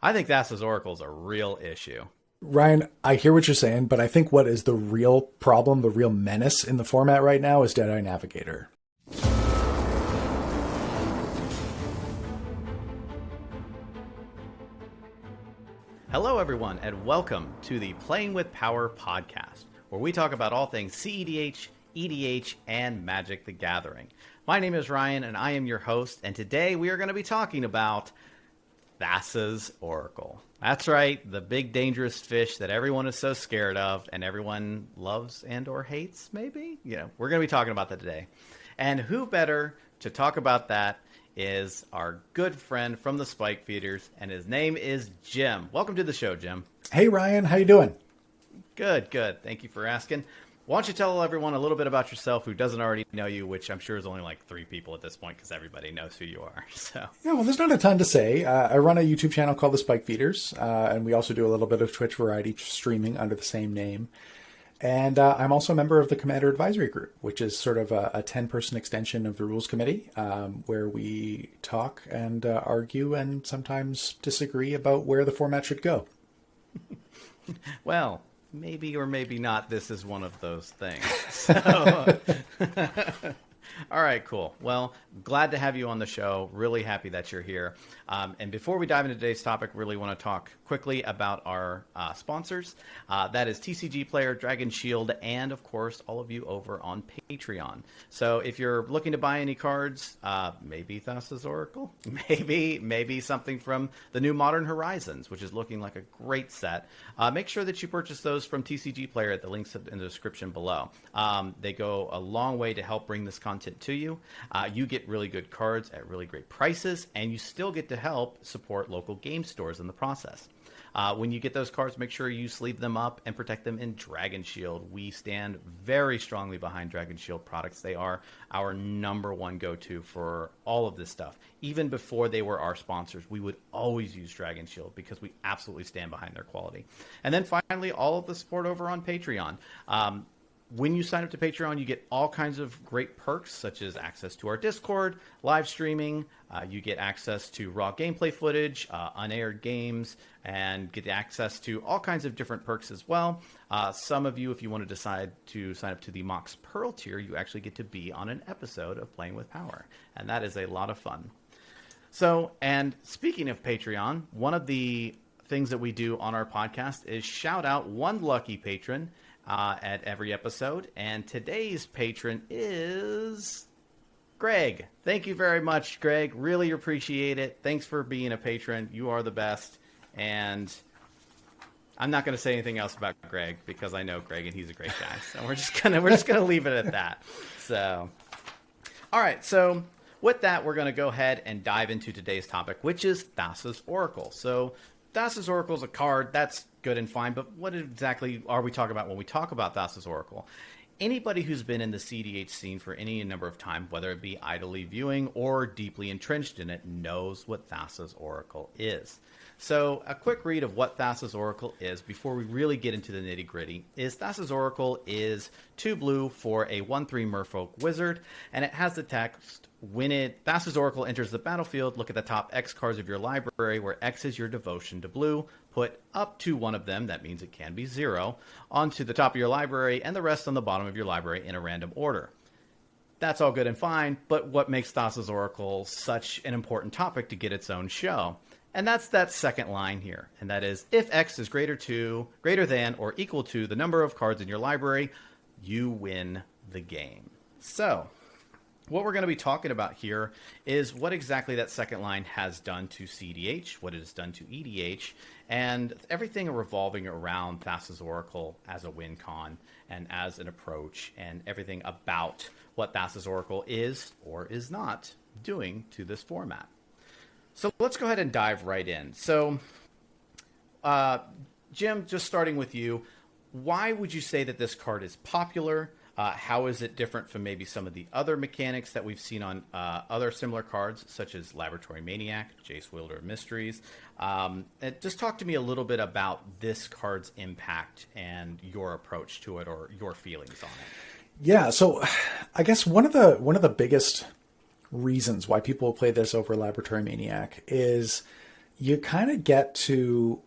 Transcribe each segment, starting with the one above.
I think Thassa's Oracle is a real issue. Ryan, I hear what you're saying, but I think what is the real problem, the real menace in the format right now is Deadeye Navigator. Hello, everyone, and welcome to the Playing with Power podcast, where we talk about all things cEDH, EDH, and Magic the Gathering. My name is Ryan, and I am your host, and today we are going to be talking about Thassa's Oracle. That's right, the big dangerous fish that everyone is so scared of and everyone loves and or hates, maybe? We're going to be talking about that today. And who better to talk about that is our good friend from the Spike Feeders, and his name is Jim. Welcome to the show, Jim. Hey, Ryan. How you doing? Good. Thank you for asking. Why don't you tell everyone a little bit about yourself who doesn't already know you, which I'm sure is only like 3 people at this point because everybody knows who you are. So Yeah, well, there's not a ton to say. I run a YouTube channel called the Spike Feeders, and we also do a little bit of Twitch variety streaming under the same name. And I'm also a member of the Commander Advisory Group, which is sort of a 10-person extension of the Rules Committee, where we talk and argue and sometimes disagree about where the format should go. Well, maybe or maybe not, this is one of those things. So, all right, cool. Well, glad to have you on the show. Really happy that you're here. And before we dive into today's topic, really want to talk quickly about our sponsors. That is TCG Player, Dragon Shield, and of course, all of you over on Patreon. So if you're looking to buy any cards, maybe Thassa's Oracle, maybe something from the new Modern Horizons, which is looking like a great set. Make sure that you purchase those from TCG Player at the links in the description below. They go a long way to help bring this content to you. You get really good cards at really great prices, and you still get to help support local game stores in the process. When you get those cards, make sure you sleeve them up and protect them in Dragon Shield. We stand very strongly behind Dragon Shield products. They are our number one go-to for all of this stuff. Even before they were our sponsors, we would always use Dragon Shield because we absolutely stand behind their quality. And then finally, all of the support over on Patreon. When you sign up to Patreon, you get all kinds of great perks, such as access to our Discord, live streaming. You get access to raw gameplay footage, unaired games, and get access to all kinds of different perks as well. Some of you, if you want to decide to sign up to the Mox Pearl tier, you actually get to be on an episode of Playing with Power, and that is a lot of fun. So, and speaking of Patreon, one of the things that we do on our podcast is shout out one lucky patron at every episode, and today's patron is Greg. Thank you very much, Greg. Really appreciate it. Thanks for being a patron. You are the best. And I'm not going to say anything else about Greg because I know Greg and he's a great guy. So we're just gonna leave it at that. So, all right. So with that, we're going to go ahead and dive into today's topic, which is Thassa's Oracle. So Thassa's Oracle is a card. That's good and fine, but what exactly are we talking about when we talk about Thassa's Oracle? Anybody who's been in the cEDH scene for any number of time, whether it be idly viewing or deeply entrenched in it, knows what Thassa's Oracle is. So a quick read of what Thassa's Oracle is before we really get into the nitty-gritty is Thassa's Oracle is 2 blue for a 1/3 Merfolk Wizard, and it has the text, Thassa's Oracle enters the battlefield, look at the top X cards of your library, where X is your devotion to blue. Put up to one of them, that means it can be 0, onto the top of your library, and the rest on the bottom of your library in a random order. That's all good and fine, but what makes Thassa's Oracle such an important topic to get its own show? And that's that second line here, and that is, if X is greater than or equal to the number of cards in your library, you win the game. So what we're going to be talking about here is what exactly that second line has done to cEDH, what it has done to EDH, and everything revolving around Thassa's Oracle as a win con and as an approach, and everything about what Thassa's Oracle is or is not doing to this format. So let's go ahead and dive right in. So, Jim, just starting with you, why would you say that this card is popular? How is it different from maybe some of the other mechanics that we've seen on other similar cards, such as Laboratory Maniac, Jace Wielder of Mysteries? And just talk to me a little bit about this card's impact and your approach to it, or your feelings on it. Yeah, so I guess one of the biggest reasons why people play this over Laboratory Maniac is you kind of get to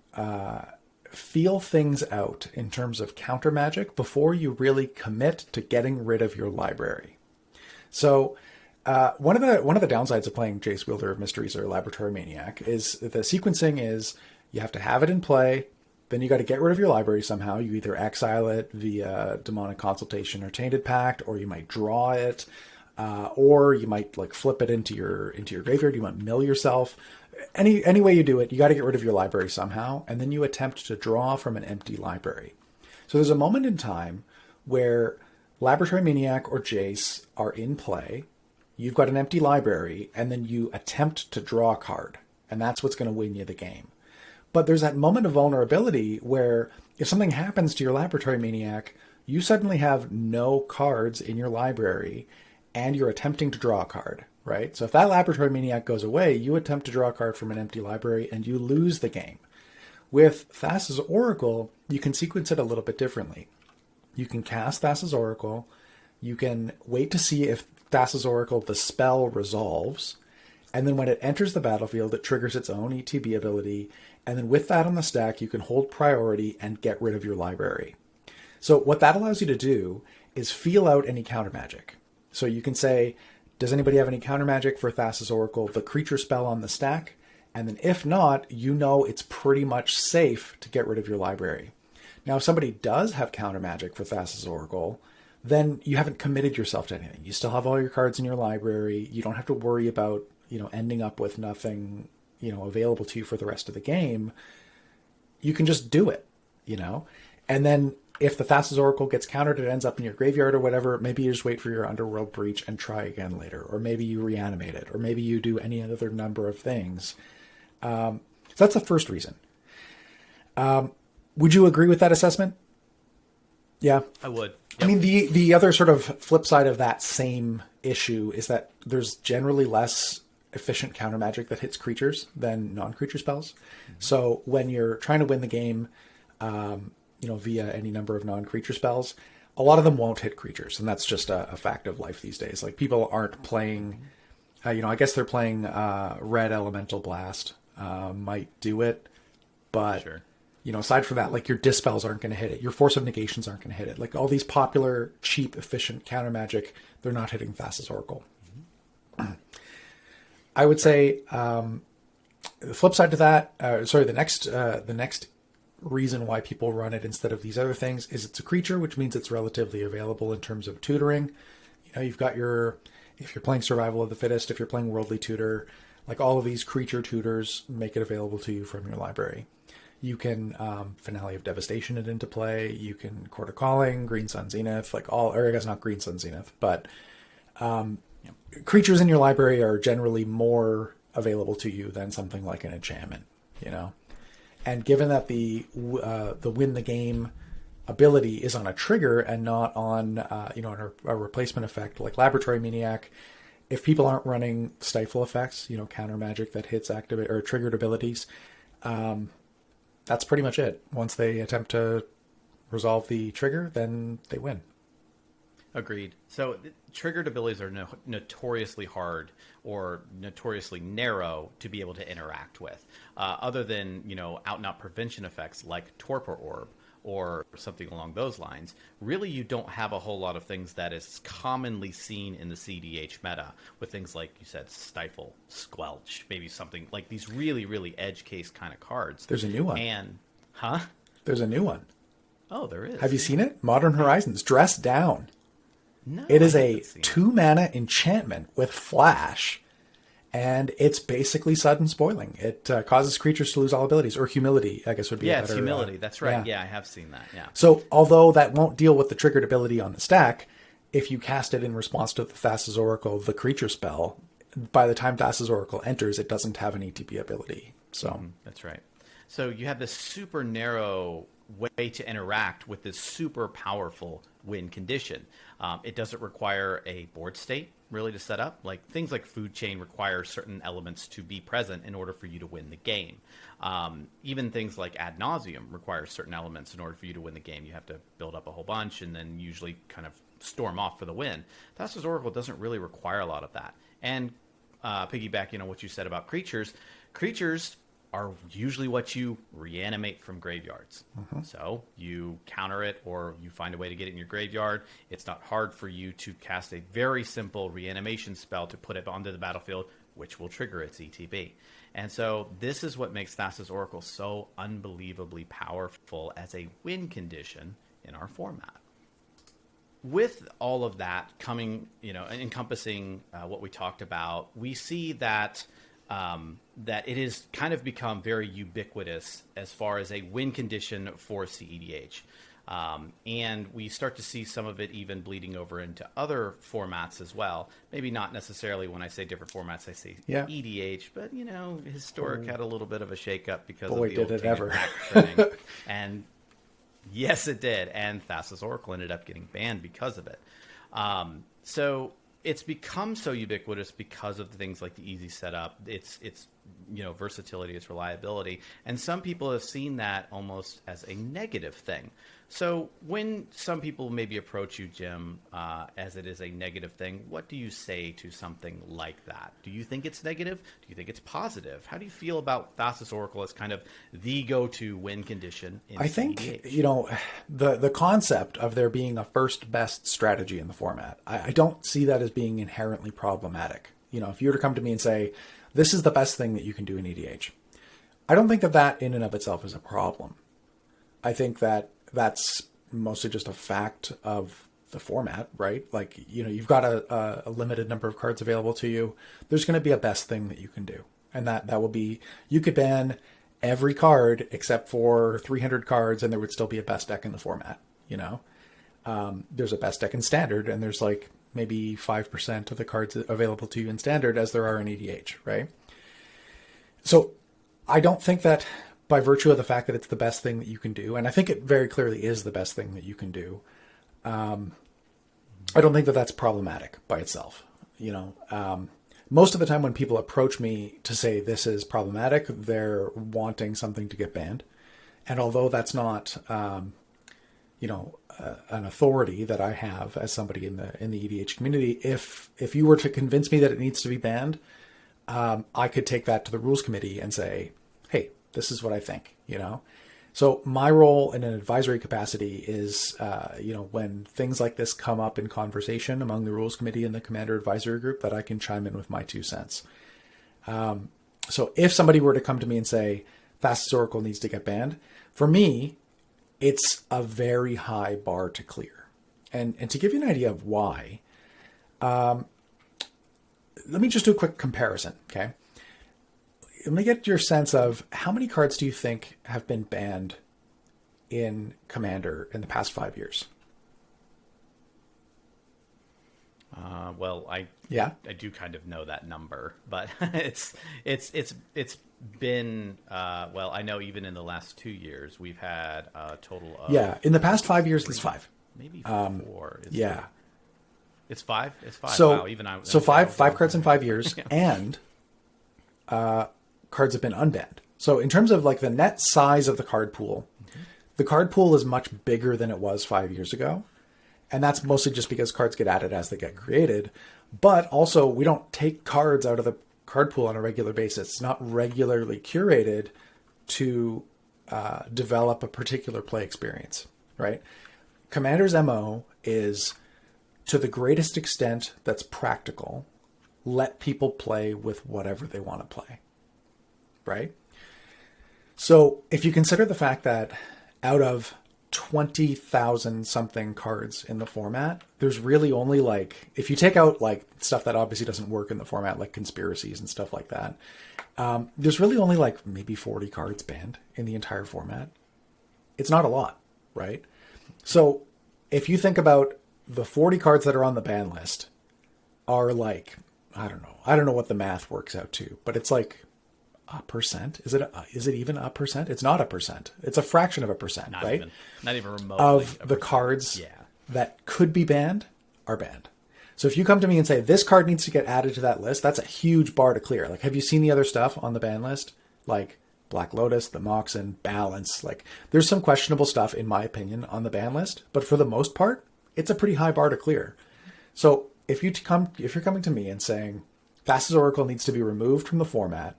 feel things out in terms of counter magic before you really commit to getting rid of your library. So one of the downsides of playing Jace, Wielder of Mysteries or Laboratory Maniac is the sequencing is you have to have it in play, then you got to get rid of your library somehow. You either exile it via Demonic Consultation or Tainted Pact, or you might draw it, or you might like flip it into your graveyard. You might mill yourself. Any way you do it, you got to get rid of your library somehow, and then you attempt to draw from an empty library. So there's a moment in time where Laboratory Maniac or Jace are in play. You've got an empty library, and then you attempt to draw a card, and that's what's going to win you the game. But there's that moment of vulnerability where if something happens to your Laboratory Maniac, you suddenly have no cards in your library, and you're attempting to draw a card, right? So if that Laboratory Maniac goes away, you attempt to draw a card from an empty library, and you lose the game. With Thassa's Oracle, you can sequence it a little bit differently. You can cast Thassa's Oracle. You can wait to see if Thassa's Oracle, the spell, resolves. And then when it enters the battlefield, it triggers its own ETB ability. And then with that on the stack, you can hold priority and get rid of your library. So what that allows you to do is feel out any counter magic. So you can say, does anybody have any counter magic for Thassa's Oracle, the creature spell on the stack? And then if not, you know it's pretty much safe to get rid of your library. Now, if somebody does have counter magic for Thassa's Oracle, then you haven't committed yourself to anything. You still have all your cards in your library. You don't have to worry about, ending up with nothing, available to you for the rest of the game. You can just do it, And then if the Thassa's Oracle gets countered, it ends up in your graveyard or whatever, maybe you just wait for your Underworld Breach and try again later. Or maybe you reanimate it. Or maybe you do any other number of things. So that's the first reason. Would you agree with that assessment? Yeah. I would. Yep. I mean, the other sort of flip side of that same issue is that there's generally less efficient counter magic that hits creatures than non-creature spells. Mm-hmm. So when you're trying to win the game, via any number of non-creature spells, a lot of them won't hit creatures. And that's just a fact of life these days. Like people aren't playing, I guess they're playing Red Elemental Blast might do it. But, sure. Aside from that, like your Dispels aren't going to hit it. Your Force of Negations aren't going to hit it. Like all these popular, cheap, efficient counter magic, they're not hitting Thassa's Oracle. Mm-hmm. I would say the flip side to that, the next reason why people run it instead of these other things is it's a creature, which means it's relatively available in terms of tutoring. You've got if you're playing Survival of the Fittest, if you're playing Worldly Tutor, like all of these creature tutors make it available to you from your library. You can Finale of Devastation it into play. You can Court of Calling, Green Sun Zenith, or I guess not Green Sun Zenith, but creatures in your library are generally more available to you than something like an enchantment, And given that the win the game ability is on a trigger and not on a replacement effect like Laboratory Maniac, if people aren't running stifle effects, counter magic that hits activate or triggered abilities, that's pretty much it. Once they attempt to resolve the trigger, then they win. Agreed. So triggered abilities are notoriously hard or notoriously narrow to be able to interact with, other than, out and out prevention effects like Torpor Orb or something along those lines. Really, you don't have a whole lot of things that is commonly seen in the cEDH meta with things like you said, Stifle, Squelch, maybe something like these really, really edge case kind of cards. There's a new one. There's a new one. Oh, there is. Have you seen it? Modern Horizons, Dress Down. No, it is a 2-mana enchantment with flash, and it's basically sudden spoiling. It causes creatures to lose all abilities, or humility, I guess would be a better... it's humility. That's right. Yeah, I have seen that. Yeah. So, although that won't deal with the triggered ability on the stack, if you cast it in response to the Thassa's Oracle, the creature spell, by the time Thassa's Oracle enters, it doesn't have an ETB ability. So that's right. So you have this super narrow way to interact with this super powerful win condition. It doesn't require a board state really to set up. Like things like Food Chain require certain elements to be present in order for you to win the game. Even things like Ad Nauseam require certain elements in order for you to win the game. You have to build up a whole bunch and then usually kind of storm off for the win. Thassa's Oracle doesn't really require a lot of that. And piggyback, what you said about creatures are usually what you reanimate from graveyards. So you counter it, or you find a way to get it in your graveyard. It's not hard for you to cast a very simple reanimation spell to put it onto the battlefield, which will trigger its ETB. And so this is what makes Thassa's Oracle so unbelievably powerful as a win condition in our format. With all of that coming, encompassing what we talked about, we see that that it has kind of become very ubiquitous as far as a win condition for cEDH. And we start to see some of it even bleeding over into other formats as well. Maybe not necessarily when I say different formats, I say EDH, but Historic had a little bit of a shakeup because of the old did it ever. trimming. And yes, it did. And Thassa's Oracle ended up getting banned because of it. So it's become so ubiquitous because of the things like the easy setup, its versatility, its reliability, and some people have seen that almost as a negative thing. So when some people maybe approach you, Jim, as it is a negative thing, what do you say to something like that? Do you think it's negative? Do you think it's positive? How do you feel about Thassa's Oracle as kind of the go-to win condition in I think, cEDH? the concept of there being a first best strategy in the format, I don't see that as being inherently problematic. If you were to come to me and say, this is the best thing that you can do in EDH, I don't think that in and of itself is a problem. I think that that's mostly just a fact of the format, right? Like, you've got a limited number of cards available to you. There's going to be a best thing that you can do. And that will be, you could ban every card except for 300 cards and there would still be a best deck in the format. There's a best deck in standard, and there's like maybe 5% of the cards available to you in standard as there are in EDH, right? So I don't think that by virtue of the fact that it's the best thing that you can do, and I think it very clearly is the best thing that you can do, I don't think that that's problematic by itself. Most of the time when people approach me to say this is problematic, they're wanting something to get banned. And although that's not, an authority that I have as somebody in the EDH community, if you were to convince me that it needs to be banned, I could take that to the rules committee and say, hey, this is what I think, So my role in an advisory capacity is, when things like this come up in conversation among the rules committee and the commander advisory group, that I can chime in with my 2 cents. So if somebody were to come to me and say, Thassa's Oracle needs to get banned, for me, it's a very high bar to clear. And to give you an idea of why, let me just do a quick comparison, okay? Let me get your sense of how many cards do you think have been banned in Commander in the past 5 years? Well, I do kind of know that number, but it's been I know even in the last 2 years we've had a total of in the past 5 years it's 5, maybe 4. It's 5. It's 5. So wow, even I so five cards in 5 years, and cards have been unbanned. So in terms of like the net size of the card pool, the card pool is much bigger than it was 5 years ago. And that's mostly just because cards get added as they get created. But also, we don't take cards out of the card pool on a regular basis. It's not regularly curated to develop a particular play experience, right? Commander's MO is, to the greatest extent that's practical, let people play with whatever they want to play, right? So if you consider the fact that out of 20,000 something cards in the format, there's really only like, if you take out like stuff that obviously doesn't work in the format, like conspiracies and stuff like that, there's really only like maybe 40 cards banned in the entire format. It's not a lot, right? So if you think about the 40 cards that are on the ban list are like, I don't know what the math works out to, but it's like a percent. Is it even a percent? It's not a percent. It's a fraction of a percent, right? Not even remotely. Of the cards that could be banned are banned. So if you come to me and say, this card needs to get added to that list, that's a huge bar to clear. Like, have you seen the other stuff on the ban list? Like Black Lotus, the Moxen, Balance. Like, there's some questionable stuff, in my opinion, on the ban list. But for the most part, it's a pretty high bar to clear. So if you're coming to me and saying, Thassa's Oracle needs to be removed from the format,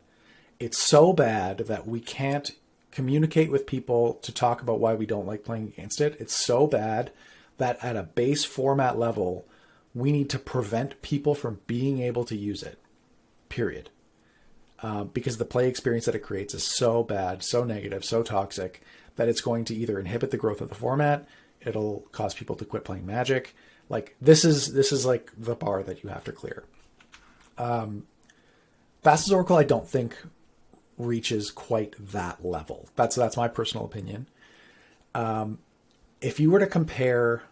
It's so bad that we can't communicate with people to talk about why we don't like playing against it. It's so bad that at a base format level, we need to prevent people from being able to use it, period. Because the play experience that it creates is so bad, so negative, so toxic, that it's going to either inhibit the growth of the format, it'll cause people to quit playing Magic. Like, this is like the bar that you have to clear. Thassa's Oracle, I don't think reaches quite that level. That's my personal opinion. If you were to compare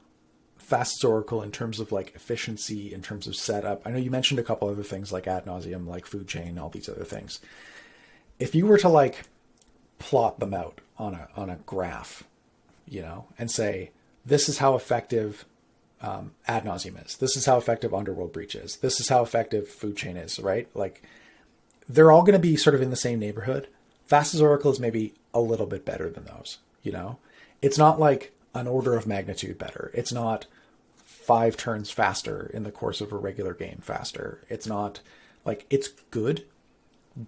Thassa's Oracle in terms of like efficiency, in terms of setup, I know you mentioned a couple other things like ad nauseum, like food chain, all these other things. If you were to like plot them out on a graph, you know, and say, this is how effective ad nauseum is. This is how effective Underworld Breach is. This is how effective food chain is, right? Like, they're all going to be sort of in the same neighborhood. Thassa's Oracle is maybe a little bit better than those, you know? It's not like an order of magnitude better. It's not 5 turns faster in the course of a regular game faster. It's not like, it's good,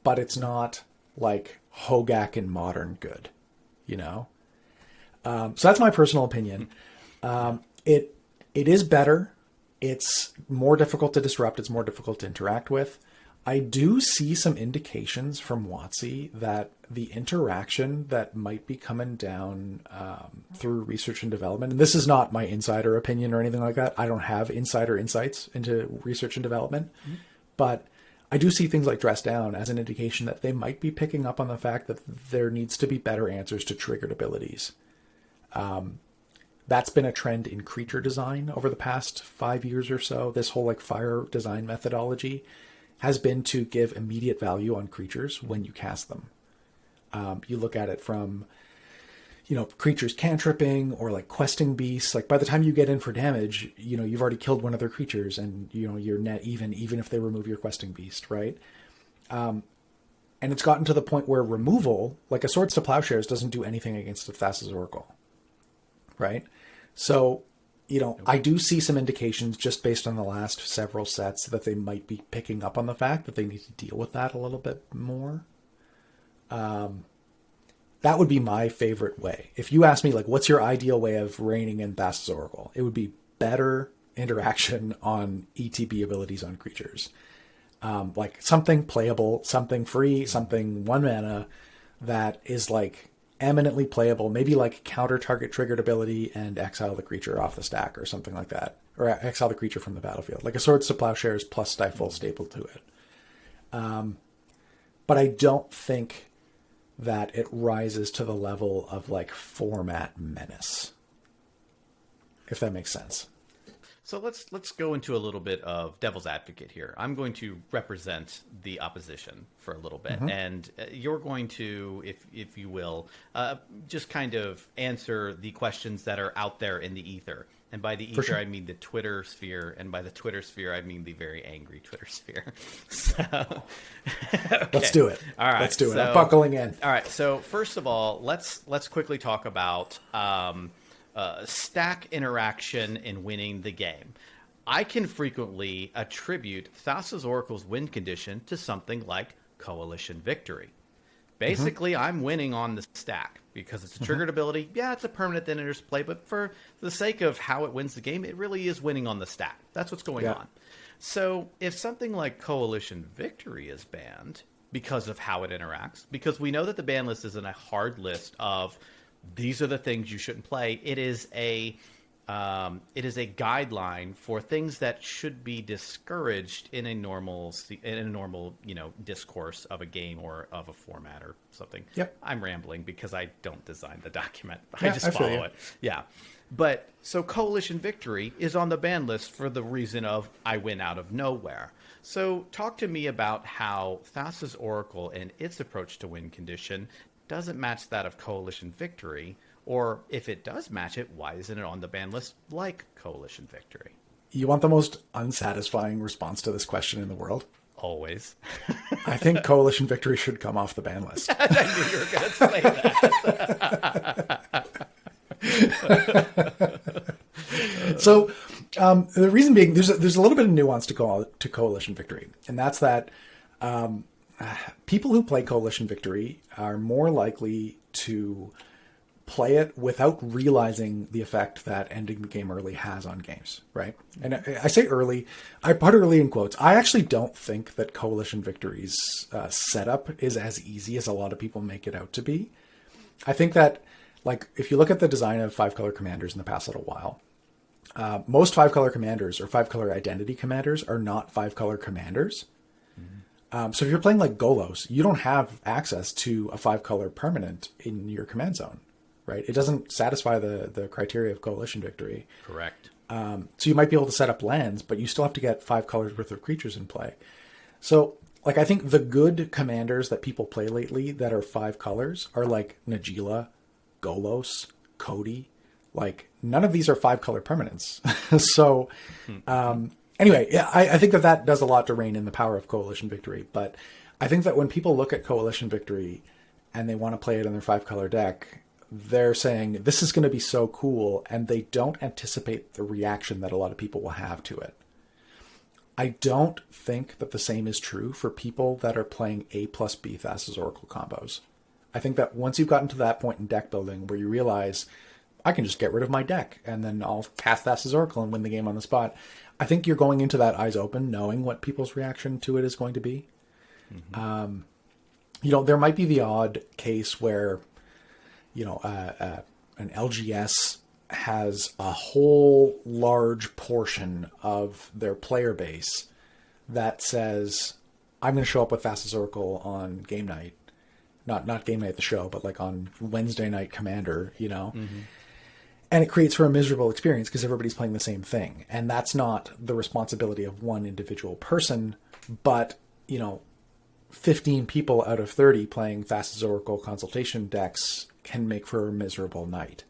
but it's not like Hogak in Modern good, you know? So that's my personal opinion. It is better. It's more difficult to disrupt. It's more difficult to interact with. I do see some indications from WotC that the interaction that might be coming down through research and development, and this is not my insider opinion or anything like that. I don't have insider insights into research and development, but I do see things like Dress Down as an indication that they might be picking up on the fact that there needs to be better answers to triggered abilities. That's been a trend in creature design over the past 5 years or so. This whole like fire design methodology has been to give immediate value on creatures when you cast them. You look at it from, you know, creatures cantripping or like questing beasts. Like, by the time you get in for damage, you know, you've already killed one of their creatures and, you know, you're net even if they remove your questing beast, right? And it's gotten to the point where removal, like a Swords to Plowshares, doesn't do anything against a Thassa's Oracle, right? So, you know, I do see some indications just based on the last several sets that they might be picking up on the fact that they need to deal with that a little bit more. That would be my favorite way. If you ask me, like, what's your ideal way of reigning in Thassa's Oracle? It would be better interaction on ETB abilities on creatures. Like something playable, something free, something 1 mana that is like eminently playable, maybe like counter target triggered ability and exile the creature off the stack or something like that, or exile the creature from the battlefield, like a Swords to Plowshares plus Stifle staple to it. But I don't think that it rises to the level of like format menace, if that makes sense. So let's go into a little bit of devil's advocate here. I'm going to represent the opposition for a little bit, and you're going to, if you will, just kind of answer the questions that are out there in the ether. And by the ether, sure, I mean the Twitter sphere, and by the Twitter sphere, I mean the very angry Twitter sphere. So, okay. Let's do it. All right, let's do it. I'm buckling in. All right. So first of all, let's quickly talk about stack interaction in winning the game. I can frequently attribute Thassa's Oracle's win condition to something like coalition victory. Basically, I'm winning on the stack because it's a triggered ability. Yeah, it's a permanent that enters play, but for the sake of how it wins the game, it really is winning on the stack. That's what's going on. So if something like coalition victory is banned because of how it interacts, because we know that the ban list isn't a hard list of these are the things you shouldn't play. It is a guideline for things that should be discouraged in a normal discourse of a game or of a format or something. Yep. I'm rambling because I don't design the document. I just follow it. Yeah. But so coalition victory is on the ban list for the reason of I win out of nowhere. So talk to me about how Thassa's Oracle and its approach to win condition doesn't match that of coalition victory, or if it does match it, why isn't it on the ban list like coalition victory? You want the most unsatisfying response to this question in the world? Always. I think coalition victory should come off the ban list. I knew you were going to say that. So the reason being, there's a little bit of nuance to coalition victory, and that's that people who play Coalition Victory are more likely to play it without realizing the effect that ending the game early has on games, right? And I say early, I put early in quotes. I actually don't think that Coalition Victory's setup is as easy as a lot of people make it out to be. I think that, like, if you look at the design of 5-color commanders in the past little while, most 5-color commanders or 5-color identity commanders are not 5-color commanders. So if you're playing like Golos, you don't have access to a 5-color permanent in your command zone, right? It doesn't satisfy the criteria of Coalition Victory. Correct. So you might be able to set up lands, but you still have to get 5 colors worth of creatures in play. So, like, I think the good commanders that people play lately that are 5 colors are like Najila, Golos, Cody. Like, none of these are 5-color permanents. So, anyway, yeah, I think that does a lot to rein in the power of Coalition Victory. But I think that when people look at Coalition Victory and they want to play it in their 5-color deck, they're saying, this is going to be so cool, and they don't anticipate the reaction that a lot of people will have to it. I don't think that the same is true for people that are playing A plus B Thassa's Oracle combos. I think that once you've gotten to that point in deck building where you realize, I can just get rid of my deck, and then I'll cast Thassa's Oracle and win the game on the spot, I think you're going into that eyes open, knowing what people's reaction to it is going to be. There might be the odd case where, an LGS has a whole large portion of their player base that says, I'm going to show up with Thassa's Oracle on game night. Not game night at the show, but like on Wednesday night Commander, And it creates for a miserable experience because everybody's playing the same thing. And that's not the responsibility of one individual person, but, 15 people out of 30 playing Thassa's Oracle consultation decks can make for a miserable night.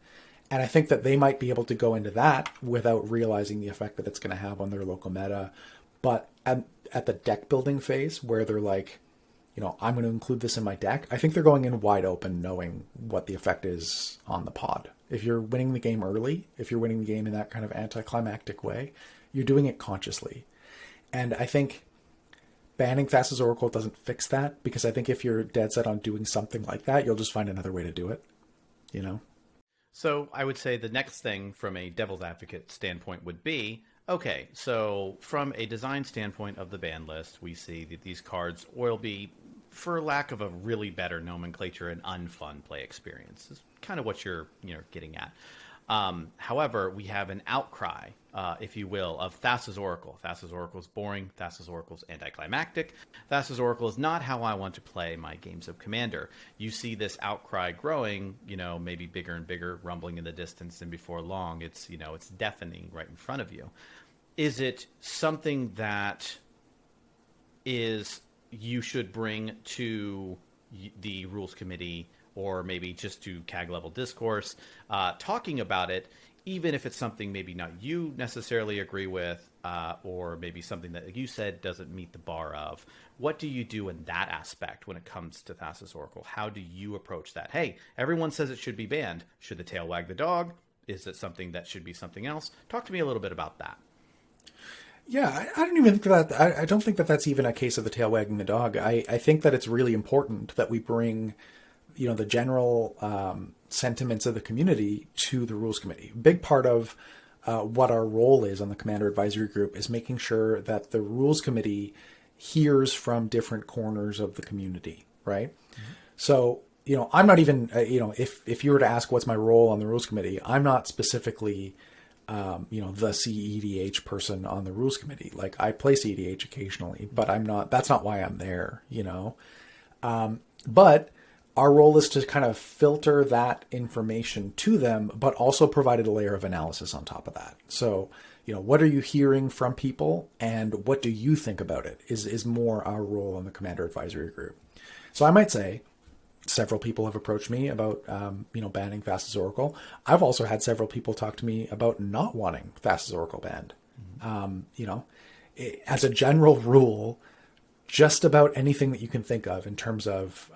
And I think that they might be able to go into that without realizing the effect that it's going to have on their local meta. But at the deck building phase where they're like, I'm going to include this in my deck, I think they're going in wide open knowing what the effect is on the pod. If you're winning the game early, if you're winning the game in that kind of anticlimactic way, you're doing it consciously. And I think banning Thassa's Oracle doesn't fix that, because I think if you're dead set on doing something like that, you'll just find another way to do it, So I would say the next thing from a devil's advocate standpoint would be, okay, so from a design standpoint of the ban list, we see that these cards will be, for lack of a really better nomenclature, an unfun play experience. Is kind of what you're getting at. However, we have an outcry, if you will, of Thassa's Oracle. Thassa's Oracle is boring. Thassa's Oracle is anticlimactic. Thassa's Oracle is not how I want to play my games of Commander. You see this outcry growing, maybe bigger and bigger, rumbling in the distance, and before long, it's deafening right in front of you. Is it something that you should bring to the rules committee, or maybe just to CAG level discourse, talking about it, even if it's something maybe not you necessarily agree with, or maybe something that, like you said, doesn't meet the bar of? What do you do in that aspect when it comes to Thassa's Oracle? How do you approach that? Hey, everyone says it should be banned. Should the tail wag the dog? Is it something that should be something else? Talk to me a little bit about that. Yeah, I don't even think that. I don't think that that's even a case of the tail wagging the dog. I think that it's really important that we bring, the general sentiments of the community to the rules committee. Big part of what our role is on the Commander Advisory Group is making sure that the rules committee hears from different corners of the community, right? Mm-hmm. So, I'm not even, if you were to ask what's my role on the rules committee, I'm not specifically the cEDH person on the rules committee. Like, I play cEDH occasionally, but that's not why I'm there, but our role is to kind of filter that information to them, but also provided a layer of analysis on top of that. So, what are you hearing from people, and what do you think about it is more our role in the Commander Advisory Group. So I might say, several people have approached me about, banning Thassa's Oracle. I've also had several people talk to me about not wanting Thassa's Oracle banned. Mm-hmm. As a general rule, just about anything that you can think of in terms of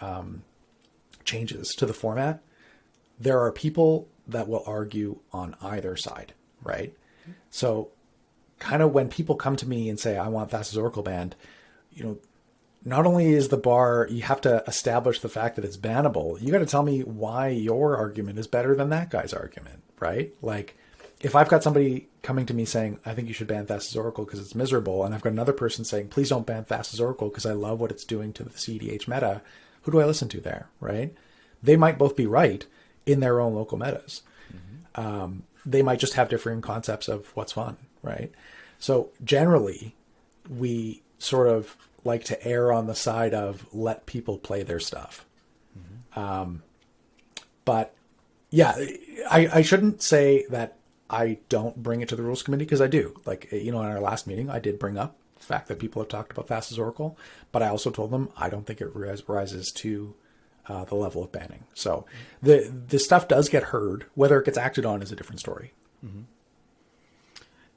changes to the format, there are people that will argue on either side, right? Mm-hmm. So kind of when people come to me and say, I want Thassa's Oracle banned, not only is the bar, you have to establish the fact that it's bannable. You got to tell me why your argument is better than that guy's argument, right? Like, if I've got somebody coming to me saying, I think you should ban Thassa's Oracle because it's miserable, and I've got another person saying, please don't ban Thassa's Oracle because I love what it's doing to the cEDH meta, who do I listen to there, right? They might both be right in their own local metas. They might just have differing concepts of what's fun, right? So generally, we sort of like to err on the side of let people play their stuff. But yeah, I shouldn't say that I don't bring it to the rules committee, because I do. Like, in our last meeting, I did bring up the fact that people have talked about Thassa's Oracle, but I also told them I don't think it rises to the level of banning. So the stuff does get heard. Whether it gets acted on is a different story.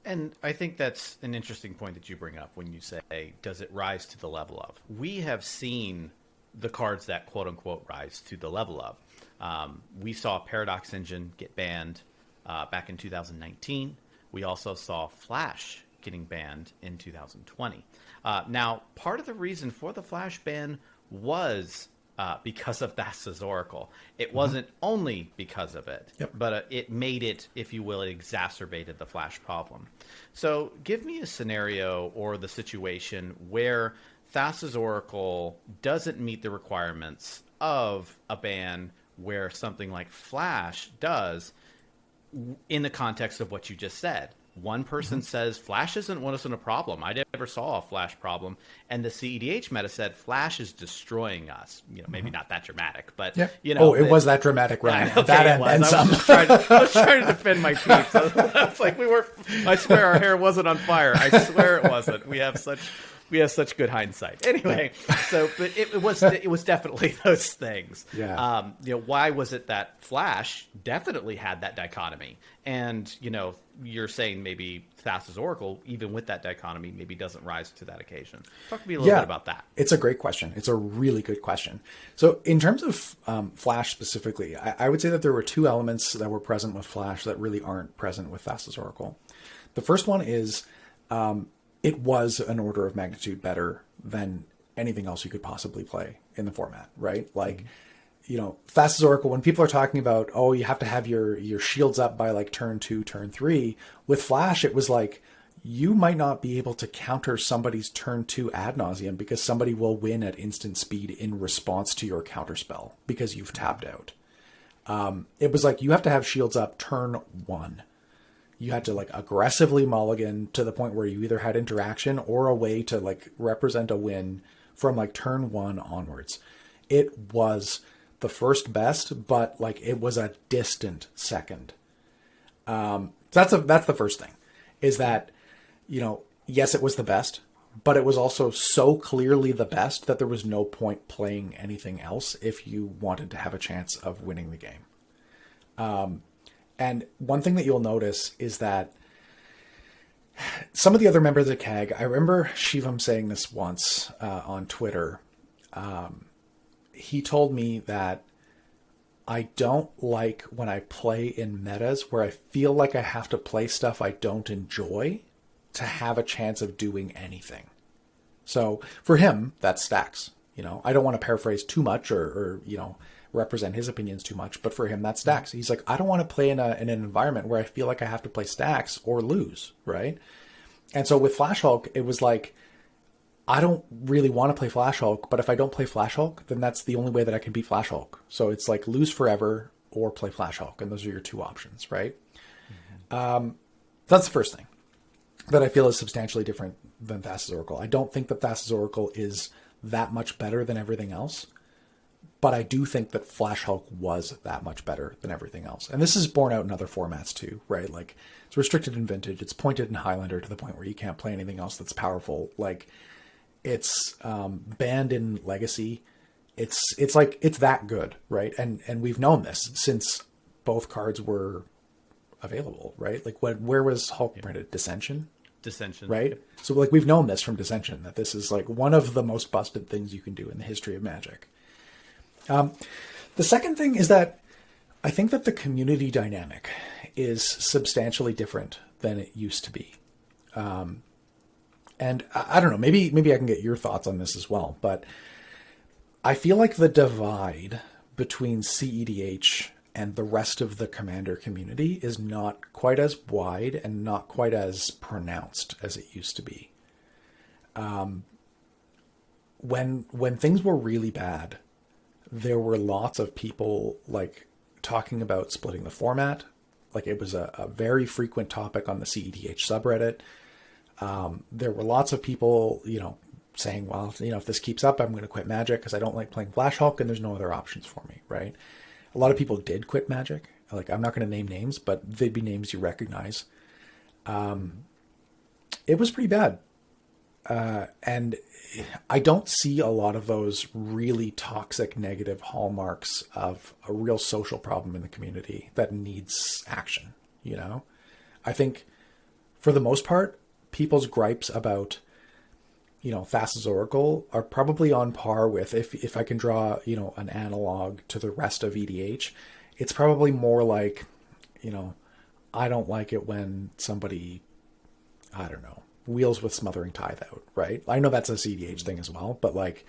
And I think that's an interesting point that you bring up when you say, does it rise to the level of? We have seen the cards that quote unquote rise to the level of. We saw Paradox Engine get banned back in 2019. We also saw Flash getting banned in 2020. Now, part of the reason for the Flash ban was because of Thassa's Oracle. It wasn't only because of it, but it made it, if you will, it exacerbated the Flash problem. So give me a scenario or the situation where Thassa's Oracle doesn't meet the requirements of a ban where something like Flash does, in the context of what you just said. One person says Flash wasn't a problem. I never saw a Flash problem. And the cEDH meta said Flash is destroying us. Maybe not that dramatic, but it was that dramatic, right? Okay, that and some. I was trying to defend my peeps. It's like I swear our hair wasn't on fire. I swear it wasn't. We have such good hindsight. Anyway, but it was definitely those things. Yeah. Why was it that Flash definitely had that dichotomy? And, you're saying maybe Thassa's Oracle, even with that dichotomy, maybe doesn't rise to that occasion. Talk to me a little bit about that. It's a great question. It's a really good question. So in terms of Flash specifically, I would say that there were two elements that were present with Flash that really aren't present with Thassa's Oracle. The first one is it was an order of magnitude better than anything else you could possibly play in the format, right? Like, Thassa's Oracle, when people are talking about, you have to have your shields up by like turn 2, turn 3, with Flash, it was like, you might not be able to counter somebody's turn 2 ad nauseum because somebody will win at instant speed in response to your counter spell because you've tapped out. It was like, you have to have shields up turn 1. You had to like aggressively mulligan to the point where you either had interaction or a way to like represent a win from like turn 1 onwards. It was the first best, but like it was a distant second. That's the first thing, is that, yes, it was the best, but it was also so clearly the best that there was no point playing anything else if you wanted to have a chance of winning the game. And one thing that you'll notice is that some of the other members of CAG, I remember Shivam saying this once on Twitter. He told me that I don't like when I play in metas where I feel like I have to play stuff I don't enjoy to have a chance of doing anything. So for him, that's stacks. I don't want to paraphrase too much or represent his opinions too much, but for him, that's stacks. He's like, I don't want to play in an environment where I feel like I have to play stacks or lose, right? And so with Flash Hulk, it was like, I don't really want to play Flash Hulk, but if I don't play Flash Hulk, then that's the only way that I can beat Flash Hulk. So it's like lose forever or play Flash Hulk, and those are your two options, right? That's the first thing that I feel is substantially different than Thassa's Oracle. I don't think that Thassa's Oracle is that much better than everything else, but I do think that Flash Hulk was that much better than everything else. And this is borne out in other formats too, right? Like, it's restricted in Vintage, it's pointed in Highlander to the point where you can't play anything else that's powerful. Like, it's banned in Legacy. It's like, it's that good, right? And we've known this since both cards were available, right? Like, where was Hulk printed? Dissension, right? Yep. So like, we've known this from Dissension, that this is like one of the most busted things you can do in the history of Magic. The second thing is that I think that the community dynamic is substantially different than it used to be. And I don't know, maybe I can get your thoughts on this as well, but I feel like the divide between cEDH and the rest of the Commander community is not quite as wide and not quite as pronounced as it used to be. When things were really bad, there were lots of people like talking about splitting the format. Like it was a very frequent topic on the cEDH subreddit. There were lots of people, saying, well, if this keeps up, I'm going to quit Magic because I don't like playing Flash Hulk and there's no other options for me, right? A lot of people did quit Magic. Like, I'm not going to name names, but they'd be names you recognize. It was pretty bad. And I don't see a lot of those really toxic, negative hallmarks of a real social problem in the community that needs action, I think for the most part, people's gripes about, Thassa's Oracle are probably on par with, if I can draw, an analog to the rest of EDH, it's probably more like, I don't like it when somebody, I don't know, wheels with smothering tithe out, right? I know that's a cEDH thing as well, but like,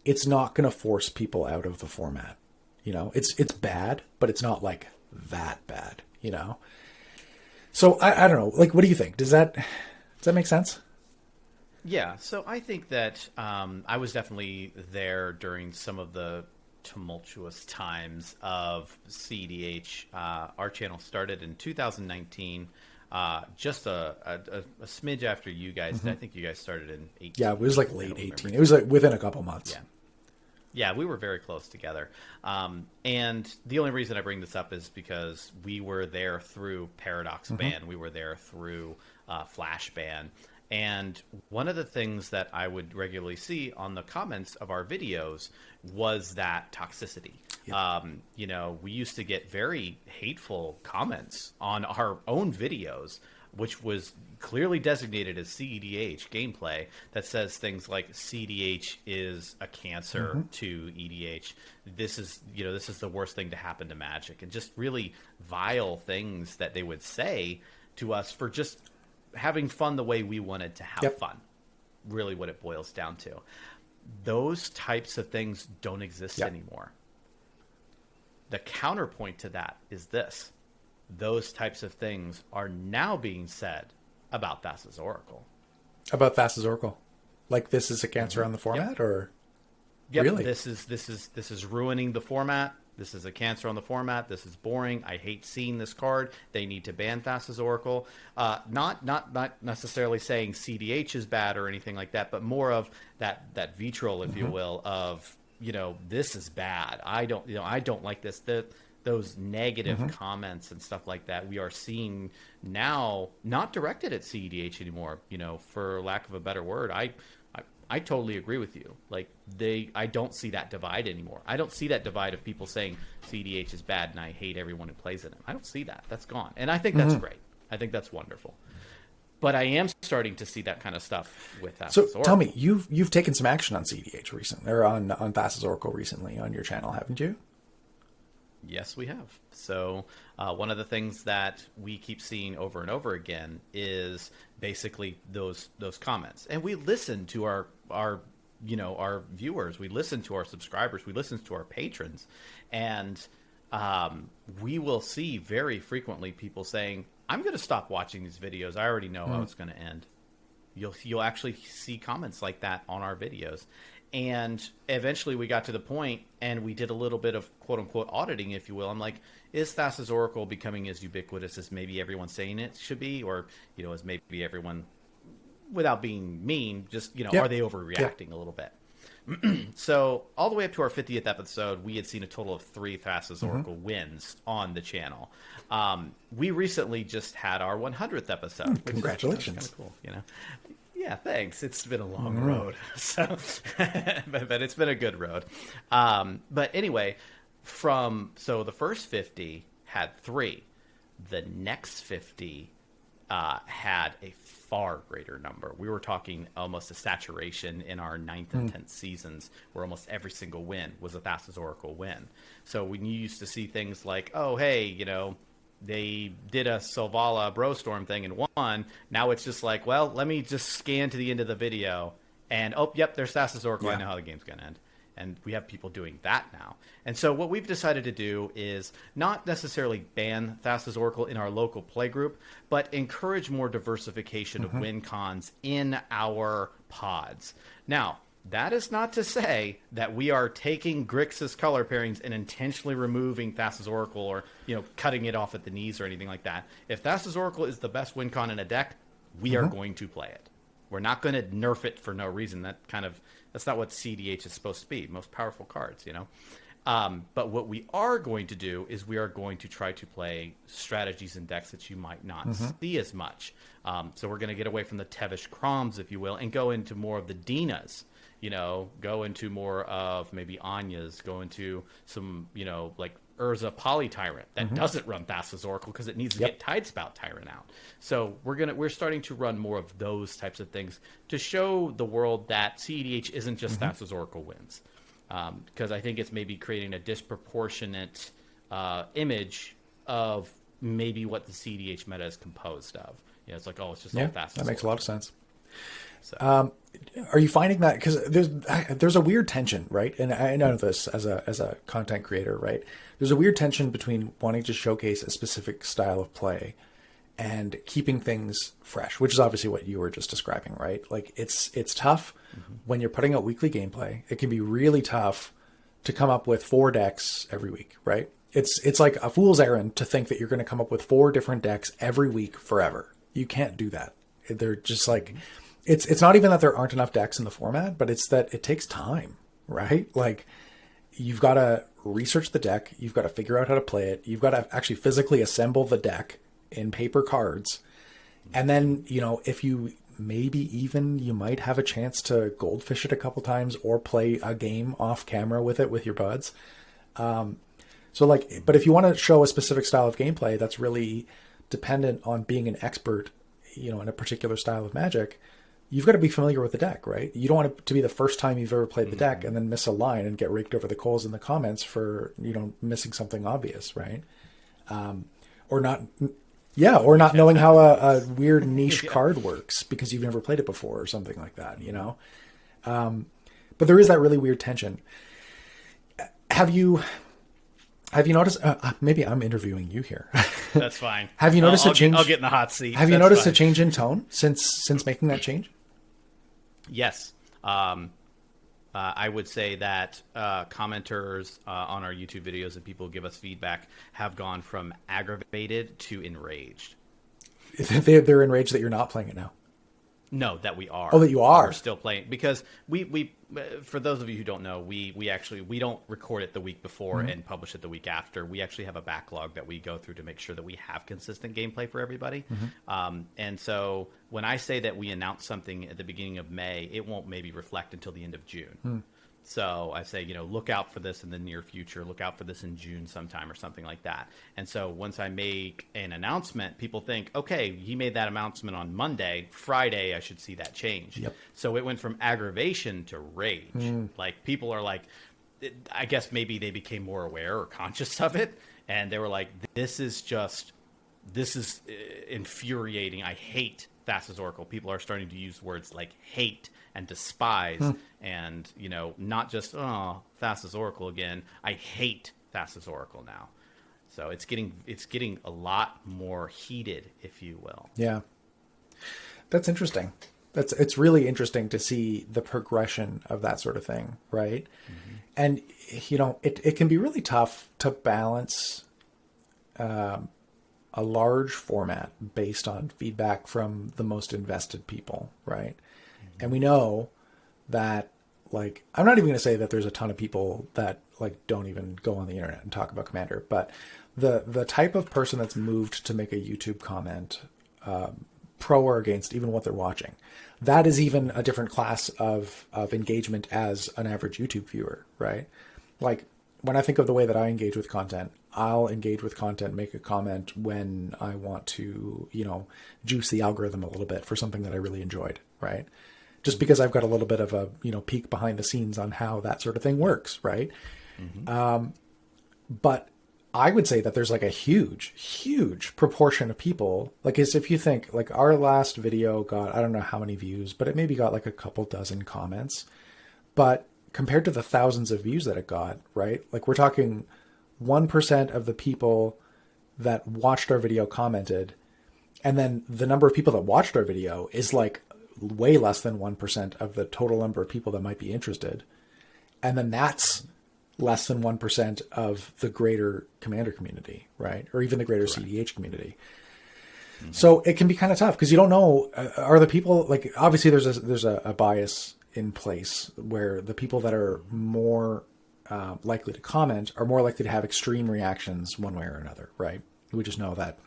it's not going to force people out of the format. It's bad, but it's not like that bad, So I don't know, like, what do you think? Does that make sense? Yeah, so I think that I was definitely there during some of the tumultuous times of cEDH. Our channel started in 2019, just a smidge after you guys. Mm-hmm. I think you guys started in 18. Yeah, it was like late 18. It was like within a couple months. Yeah. Yeah, we were very close together. And the only reason I bring this up is because we were there through Paradox Ban. We were there through Flash Ban. And one of the things that I would regularly see on the comments of our videos was that toxicity. Yep. We used to get very hateful comments on our own videos, which was clearly designated as cEDH gameplay, that says things like cEDH is a cancer to EDH. This is the worst thing to happen to Magic, and just really vile things that they would say to us for just having fun the way we wanted to have fun. Really what it boils down to. Those types of things don't exist anymore. The counterpoint to that is this. Those types of things are now being said about Thassa's Oracle. About Thassa's Oracle? Like this is a cancer on the format, or really? This is ruining the format. This is a cancer on the format. This is boring. I hate seeing this card. They need to ban Thassa's Oracle. Not necessarily saying cEDH is bad or anything like that, but more of that vitriol, if you will, of this is bad. I don't like this. Those negative comments and stuff like that we are seeing now, not directed at cEDH anymore. For lack of a better word, I totally agree with you. Like I don't see that divide anymore. I don't see that divide of people saying cEDH is bad and I hate everyone who plays in it. I don't see that. That's gone. And I think that's great. I think that's wonderful. But I am starting to see that kind of stuff with that. So tell me, you've taken some action on cEDH recently, or on Thassa's Oracle recently on your channel, haven't you? Yes, we have. So one of the things that we keep seeing over and over again is basically those comments, and we listen to our viewers, we listen to our subscribers, we listen to our patrons, and we will see very frequently people saying, "I'm going to stop watching these videos. I already know how it's going to end." You'll actually see comments like that on our videos. And eventually we got to the point and we did a little bit of quote unquote auditing, if you will. I'm like, is Thassa's Oracle becoming as ubiquitous as maybe everyone's saying it should be? Or, is maybe everyone, without being mean, just, are they overreacting a little bit? So all the way up to our 50th episode, we had seen a total of 3 Thassa's Oracle wins on the channel. We recently just had our 100th episode. Congratulations. Which is kind of cool, Yeah, thanks. It's been a long road, so but it's been a good road. But anyway, so the first 50 had 3. The next 50 had a far greater number. We were talking almost a saturation in our 9th and 10th seasons, where almost every single win was a Thassa's Oracle win. So when you used to see things like, oh, hey, they did a Solvala Brostorm thing and won. Now it's just like, well, let me just scan to the end of the video and, oh, yep, there's Thassa's Oracle. Yeah. I know how the game's going to end. And we have people doing that now. And so what we've decided to do is not necessarily ban Thassa's Oracle in our local play group, but encourage more diversification of win cons in our pods. Now, that is not to say that we are taking Grixis color pairings and intentionally removing Thassa's Oracle or, cutting it off at the knees or anything like that. If Thassa's Oracle is the best win con in a deck, we are going to play it. We're not going to nerf it for no reason. That's not what cEDH is supposed to be. Most powerful cards, But what we are going to do is we are going to try to play strategies and decks that you might not see as much. So we're going to get away from the Tevish Kroms, if you will, and go into more of the Dinas. Go into more of maybe Anya's, go into some, like Urza Polytyrant that doesn't run Thassa's Oracle because it needs to get Tidespout Tyrant out. So we're starting to run more of those types of things to show the world that cEDH isn't just Thassa's Oracle wins. Because I think it's maybe creating a disproportionate image of maybe what the cEDH meta is composed of. It's like, oh, it's just all Thassa's that makes Oracle. a lot of sense. So. Are you finding that because there's a weird tension, right? And I know this as a content creator, right? There's a weird tension between wanting to showcase a specific style of play and keeping things fresh, which is obviously what you were just describing, right? Like it's tough when you're putting out weekly gameplay. It can be really tough to come up with 4 decks every week, right? It's like a fool's errand to think that you're going to come up with 4 different decks every week forever. You can't do that. They're just like. It's not even that there aren't enough decks in the format, but it's that it takes time, right? Like you've got to research the deck. You've got to figure out how to play it. You've got to actually physically assemble the deck in paper cards. And then, if you you might have a chance to goldfish it a couple times or play a game off camera with it with your buds. But if you want to show a specific style of gameplay that's really dependent on being an expert, in a particular style of Magic, you've got to be familiar with the deck, right? You don't want it to be the first time you've ever played the deck and then miss a line and get raked over the coals in the comments for, missing something obvious, right? Or not knowing how a weird niche card works because you've never played it before or something like that, But there is that really weird tension. Have you noticed, maybe I'm interviewing you here. That's fine. Have you noticed a change? I'll get in the hot seat. Have you noticed a change in tone since making that change? Yes. I would say that commenters on our YouTube videos and people who give us feedback have gone from aggravated to enraged. They're enraged that you're not playing it now. No, that we are. Oh, that you are. We're still playing because we for those of you who don't know, we don't record it the week before and publish it the week after. We actually have a backlog that we go through to make sure that we have consistent gameplay for everybody. And so when I say that we announce something at the beginning of May, it won't maybe reflect until the end of June. So I say, look out for this in the near future. Look out for this in June sometime or something like that. And so once I make an announcement, people think, okay, he made that announcement on Monday. Friday, I should see that change. Yep. So it went from aggravation to rage. Like people are like, I guess maybe they became more aware or conscious of it. And they were like, this is infuriating. I hate Thassa's Oracle. People are starting to use words like hate and despise and, not just, oh, Thassa's Oracle again. I hate Thassa's Oracle now. So it's getting a lot more heated, if you will. Yeah. That's interesting. It's really interesting to see the progression of that sort of thing, right? And, it can be really tough to balance a large format based on feedback from the most invested people, right? And we know that, like, I'm not even going to say that there's a ton of people that, like, don't even go on the internet and talk about Commander, but the type of person that's moved to make a YouTube comment, pro or against even what they're watching, that is even a different class of engagement as an average YouTube viewer, right? Like, when I think of the way that I engage with content, I'll engage with content, make a comment when I want to, juice the algorithm a little bit for something that I really enjoyed, right? Just because I've got a little bit of a, peek behind the scenes on how that sort of thing works, right? But I would say that there's like a huge proportion of people, like as if you think like our last video got, I don't know how many views, but it maybe got like a couple dozen comments. But compared to the thousands of views that it got, right? Like we're talking 1% of the people that watched our video commented. And then the number of people that watched our video is like way less than 1% of the total number of people that might be interested. And then that's less than 1% of the greater Commander community, right? Or even the greater Correct. cEDH community. Mm-hmm. So it can be kind of tough because you don't know, are the people like, obviously there's a bias in place where the people that are more likely to comment are more likely to have extreme reactions one way or another, right? We just know that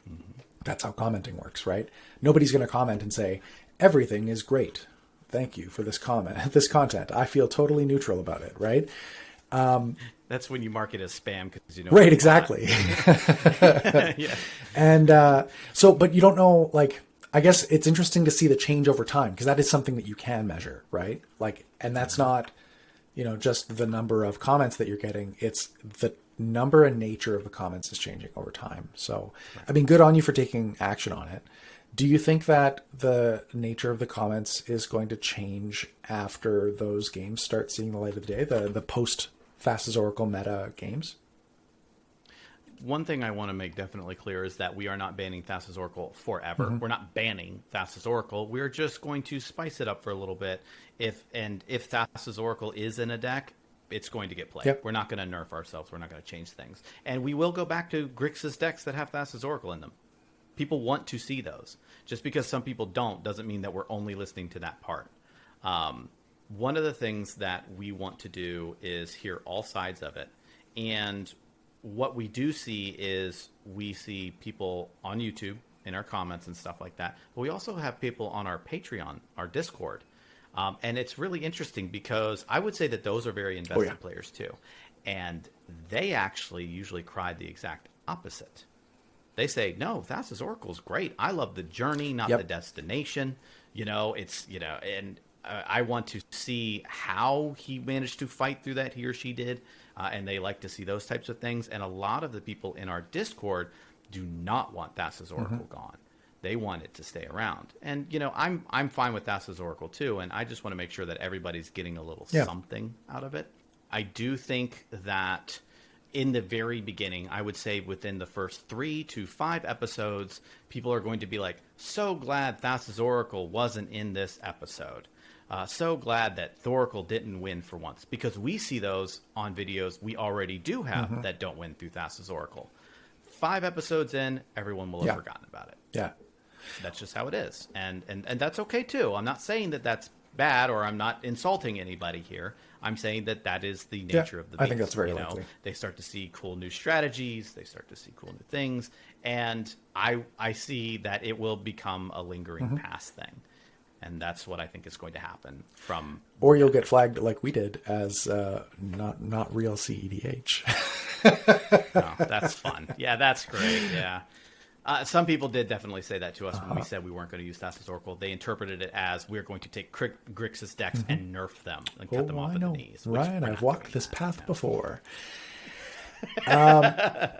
that's how commenting works, right? Nobody's going to comment and say, everything is great. Thank you for this comment, this content. I feel totally neutral about it, right? That's when you mark it as spam because you know. Right, exactly. Yeah. And so, but you don't know, like, I guess it's interesting to see the change over time because that is something that you can measure, right? Like, and that's not, just the number of comments that you're getting. It's the number and nature of the comments is changing over time. So, I mean, good on you for taking action on it. Do you think that the nature of the comments is going to change after those games start seeing the light of the day, the post Thassa's Oracle meta games? One thing I want to make definitely clear is that we are not banning Thassa's Oracle forever. We're not banning Thassa's Oracle. We're just going to spice it up for a little bit. If Thassa's Oracle is in a deck, it's going to get played. Yep. We're not going to nerf ourselves. We're not going to change things. And we will go back to Grixis decks that have Thassa's Oracle in them. People want to see those. Just because some people don't doesn't mean that we're only listening to that part. One of the things that we want to do is hear all sides of it. And what we do see is we see people on YouTube in our comments and stuff like that. But we also have people on our Patreon, our Discord. And it's really interesting because I would say that those are very invested players too. And they actually usually cry the exact opposite. They say, no, Thassa's Oracle is great. I love the journey, not the destination. And I want to see how he managed to fight through that, he or she did. And they like to see those types of things. And a lot of the people in our Discord do not want Thassa's Oracle gone. They want it to stay around. And, I'm fine with Thassa's Oracle too. And I just want to make sure that everybody's getting a little something out of it. I do think that in the very beginning, I would say within the first 3 to 5 episodes, people are going to be like, so glad Thassa's Oracle wasn't in this episode. So glad that Thoracle didn't win for once. Because we see those on videos we already do have that don't win through Thassa's Oracle. 5 episodes in, everyone will have forgotten about it. Yeah. That's just how it is. And that's okay too. I'm not saying that that's bad or I'm not insulting anybody here. I'm saying that that is the nature of the beast. I think that's very likely. They start to see cool new strategies. They start to see cool new things. And I see that it will become a lingering past thing. And that's what I think is going to happen from... Or you'll get flagged like we did as not real cEDH. Oh, that's fun. Yeah, that's great. Yeah. Some people did definitely say that to us when we said we weren't going to use Thassa's Oracle. They interpreted it as we're going to take Grixis decks and nerf them and cut them off at the knees. Ryan, I've walked this path before. I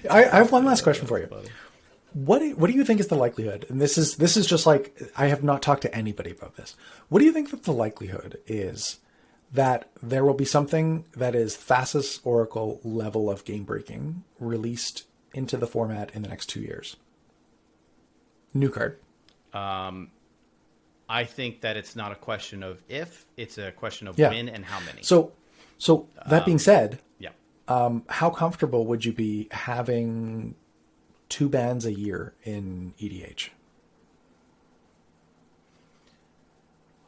have one last question for you. What do you think is the likelihood? And this is just like, I have not talked to anybody about this. What do you think that the likelihood is that there will be something that is Thassa's Oracle level of game breaking released into the format in the next 2 years? New card. I think that it's not a question of if, it's a question of when and how many. So that being said, how comfortable would you be having 2 bans a year in EDH?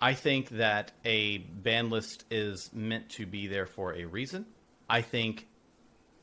I think that a ban list is meant to be there for a reason. I think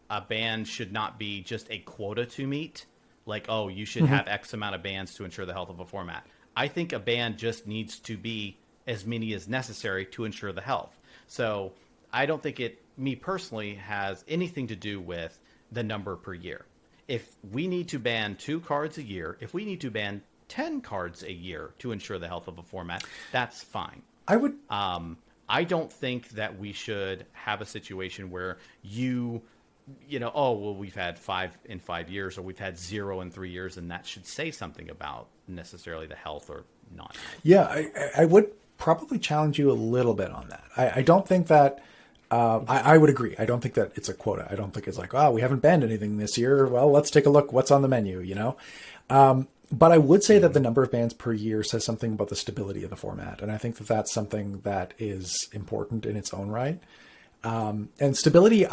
a ban should not be just a quota to meet. Like, oh, you should have X amount of bans to ensure the health of a format. I think a ban just needs to be as many as necessary to ensure the health. So I don't think me personally, has anything to do with the number per year. If we need to ban 2 cards a year, if we need to ban 10 cards a year to ensure the health of a format, that's fine. I don't think that we should have a situation where you oh, well, we've had 5 in 5 years, or we've had 0 in 3 years, and that should say something about necessarily the health or not health. Yeah, I would probably challenge you a little bit on that. I don't think that. I would agree. I don't think that it's a quota. I don't think it's like, oh, we haven't banned anything this year. Well, let's take a look. What's on the menu, But I would say that the number of bans per year says something about the stability of the format. And I think that that's something that is important in its own right. And stability,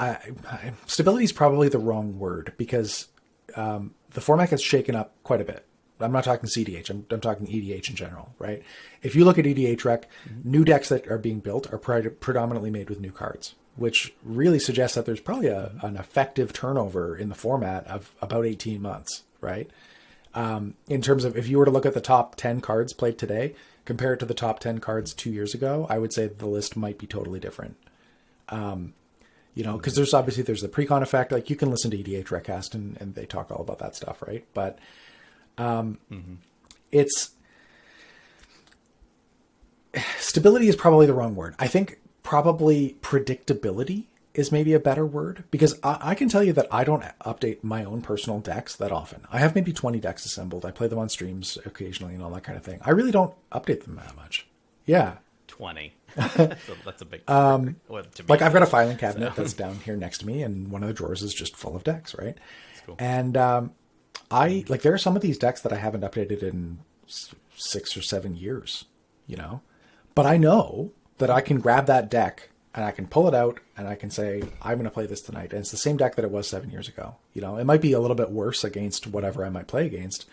stability is probably the wrong word because the format gets shaken up quite a bit. I'm not talking cEDH. I'm talking EDH in general, right? If you look at EDH rec, new decks that are being built are predominantly made with new cards, which really suggests that there's probably an effective turnover in the format of about 18 months, right? In terms of if you were to look at the top 10 cards played today, compared to the top 10 cards 2 years ago, I would say the list might be totally different. Because there's the precon effect. Like you can listen to EDH Recast and they talk all about that stuff, right? But it's stability is probably the wrong word. I think probably predictability is maybe a better word because I can tell you that I don't update my own personal decks that often. I have maybe 20 decks assembled. I play them on streams occasionally and all that kind of thing. I really don't update them that much. Yeah. 20. That's a big well, like I've got a filing cabinet that's down here next to me and one of the drawers is just full of decks, right? That's cool. And there are some of these decks that I haven't updated in 6 or 7 years, but I know that I can grab that deck and I can pull it out and I can say, I'm going to play this tonight. And it's the same deck that it was 7 years ago. It might be a little bit worse against whatever I might play against,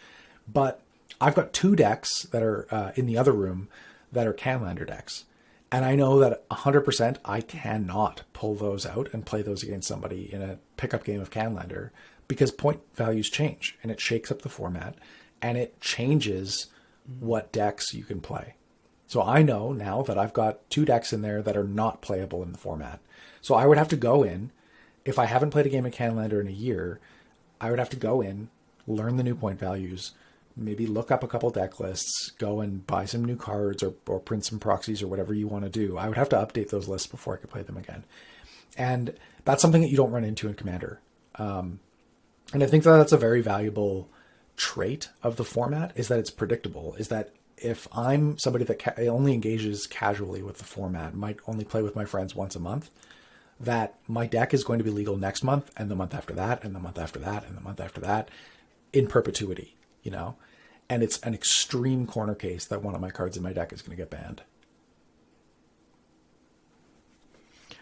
but I've got 2 decks that are in the other room that are Canlander decks. And I know that 100% I cannot pull those out and play those against somebody in a pickup game of Canlander because point values change and it shakes up the format and it changes what decks you can play. So I know now that I've got 2 decks in there that are not playable in the format. So I would have to go in, if I haven't played a game of Canlander in a year, I would have to go in, learn the new point values, maybe look up a couple deck lists, go and buy some new cards or print some proxies or whatever you want to do. I would have to update those lists before I could play them again. And that's something that you don't run into in Commander. And I think that that's a very valuable trait of the format is that it's predictable, is that if I'm somebody that only engages casually with the format, might only play with my friends once a month, that my deck is going to be legal next month and the month after that and the month after that and the month after that in perpetuity, and it's an extreme corner case that one of my cards in my deck is going to get banned.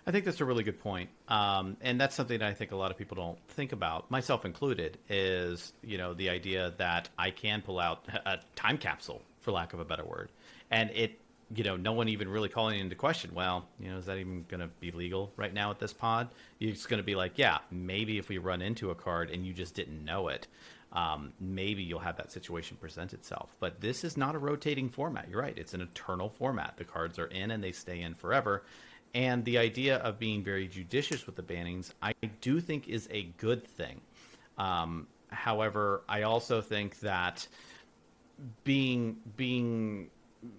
I think that's a really good point. And that's something that I think a lot of people don't think about, myself included, is, the idea that I can pull out a time capsule, for lack of a better word. And it, no one even really calling into question, well, is that even going to be legal right now at this pod? It's going to be like, yeah, maybe if we run into a card and you just didn't know it, maybe you'll have that situation present itself. But this is not a rotating format. You're right. It's an eternal format. The cards are in and they stay in forever. And the idea of being very judicious with the bannings, I do think is a good thing. However, I also think that being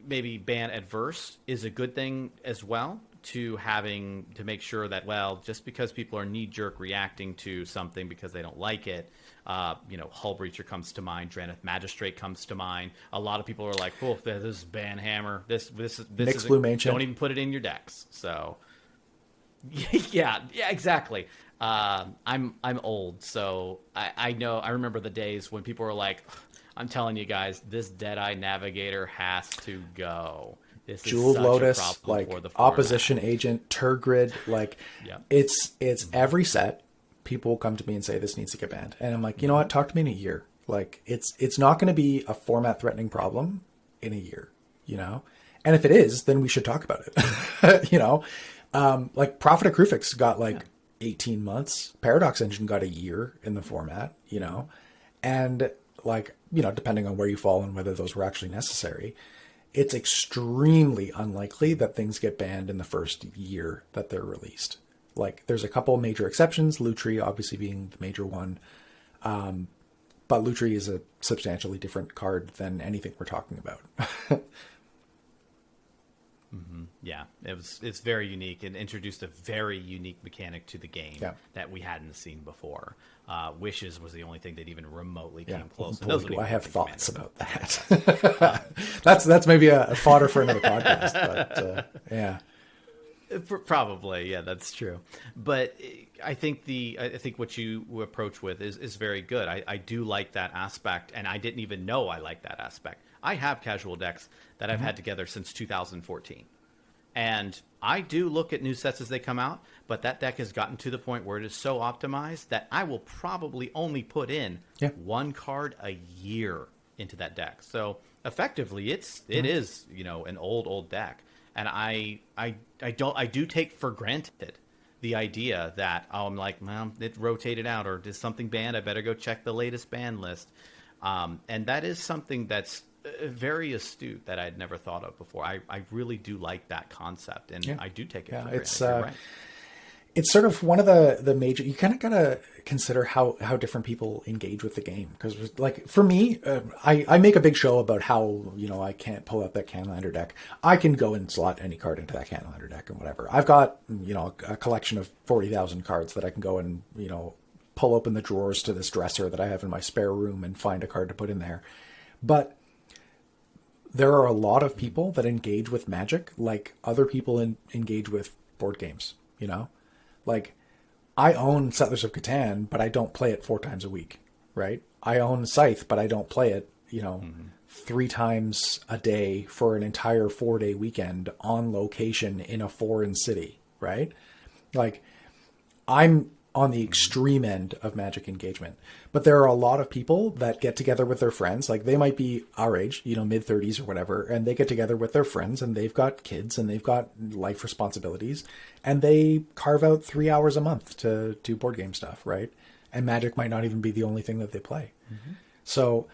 maybe ban adverse is a good thing as well, to having to make sure that, well, just because people are knee-jerk reacting to something because they don't like it, Hull Breacher comes to mind, Drannith Magistrate comes to mind. A lot of people are like, oh, this is Banhammer. This Nyx Blue Ancient. Don't even put it in your decks. So, yeah, exactly. I'm old, so I know. I remember the days when people were like, I'm telling you guys, this Deadeye Navigator has to go. This Jeweled Lotus, like Opposition Agent, Turgrid, like it's every set. People come to me and say this needs to get banned, and I'm like, you know what? Talk to me in a year. Like it's not going to be a format threatening problem in a year, And if it is, then we should talk about it. Like Prophet of Krufix got 18 months. Paradox Engine got a year in the format, and depending on where you fall and whether those were actually necessary, it's extremely unlikely that things get banned in the first year that they're released. There's a couple major exceptions, Lutri obviously being the major one. But Lutri is a substantially different card than anything we're talking about. Yeah, it's very unique and introduced a very unique mechanic to the game that we hadn't seen before. Wishes was the only thing that even remotely came close. Boy, do I have thoughts about that. That's maybe a fodder for another podcast, but yeah. Probably, yeah, that's true. But I think what you approach with is very good. I do like that aspect, and I didn't even know I liked that aspect. I have casual decks that I've had together since 2014. And I do look at new sets as they come out, but that deck has gotten to the point where it is so optimized that I will probably only put in one card a year into that deck. So effectively, it is an old deck, and I do take for granted the idea that I'm like, well, it rotated out, or did something banned? I better go check the latest ban list. And that is something that's very astute that I'd never thought of before. I really do like that concept, and I do take it for granted. You're right. It's sort of one of the major, you kind of got to consider how different people engage with the game. Because like for me, I make a big show about how, I can't pull out that Canlander deck. I can go and slot any card into that Canlander deck and whatever. I've got, a collection of 40,000 cards that I can go and, pull open the drawers to this dresser that I have in my spare room and find a card to put in there. But there are a lot of people that engage with Magic like other people engage with board games, Like, I own Settlers of Catan, but I don't play it 4 times a week, right? I own Scythe, but I don't play it, 3 times a day for an entire 4-day weekend on location in a foreign city, right? Like, I'm on the extreme end of Magic engagement, but there are a lot of people that get together with their friends. Like, they might be our age, mid-30s or whatever, and they get together with their friends, and they've got kids and they've got life responsibilities, and they carve out 3 hours a month to do board game stuff, right? And Magic might not even be the only thing that they play. So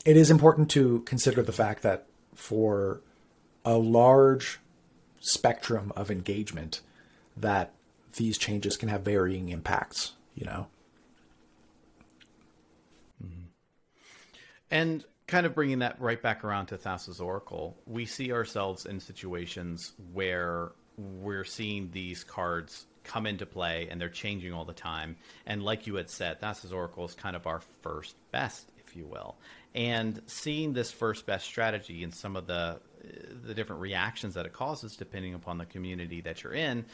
it is important to consider the fact that for a large spectrum of engagement, that these changes can have varying impacts, And kind of bringing that right back around to Thassa's Oracle, we see ourselves in situations where we're seeing these cards come into play and they're changing all the time. And like you had said, Thassa's Oracle is kind of our first best, if you will. And seeing this first best strategy and some of the different reactions that it causes, depending upon the community that you're in,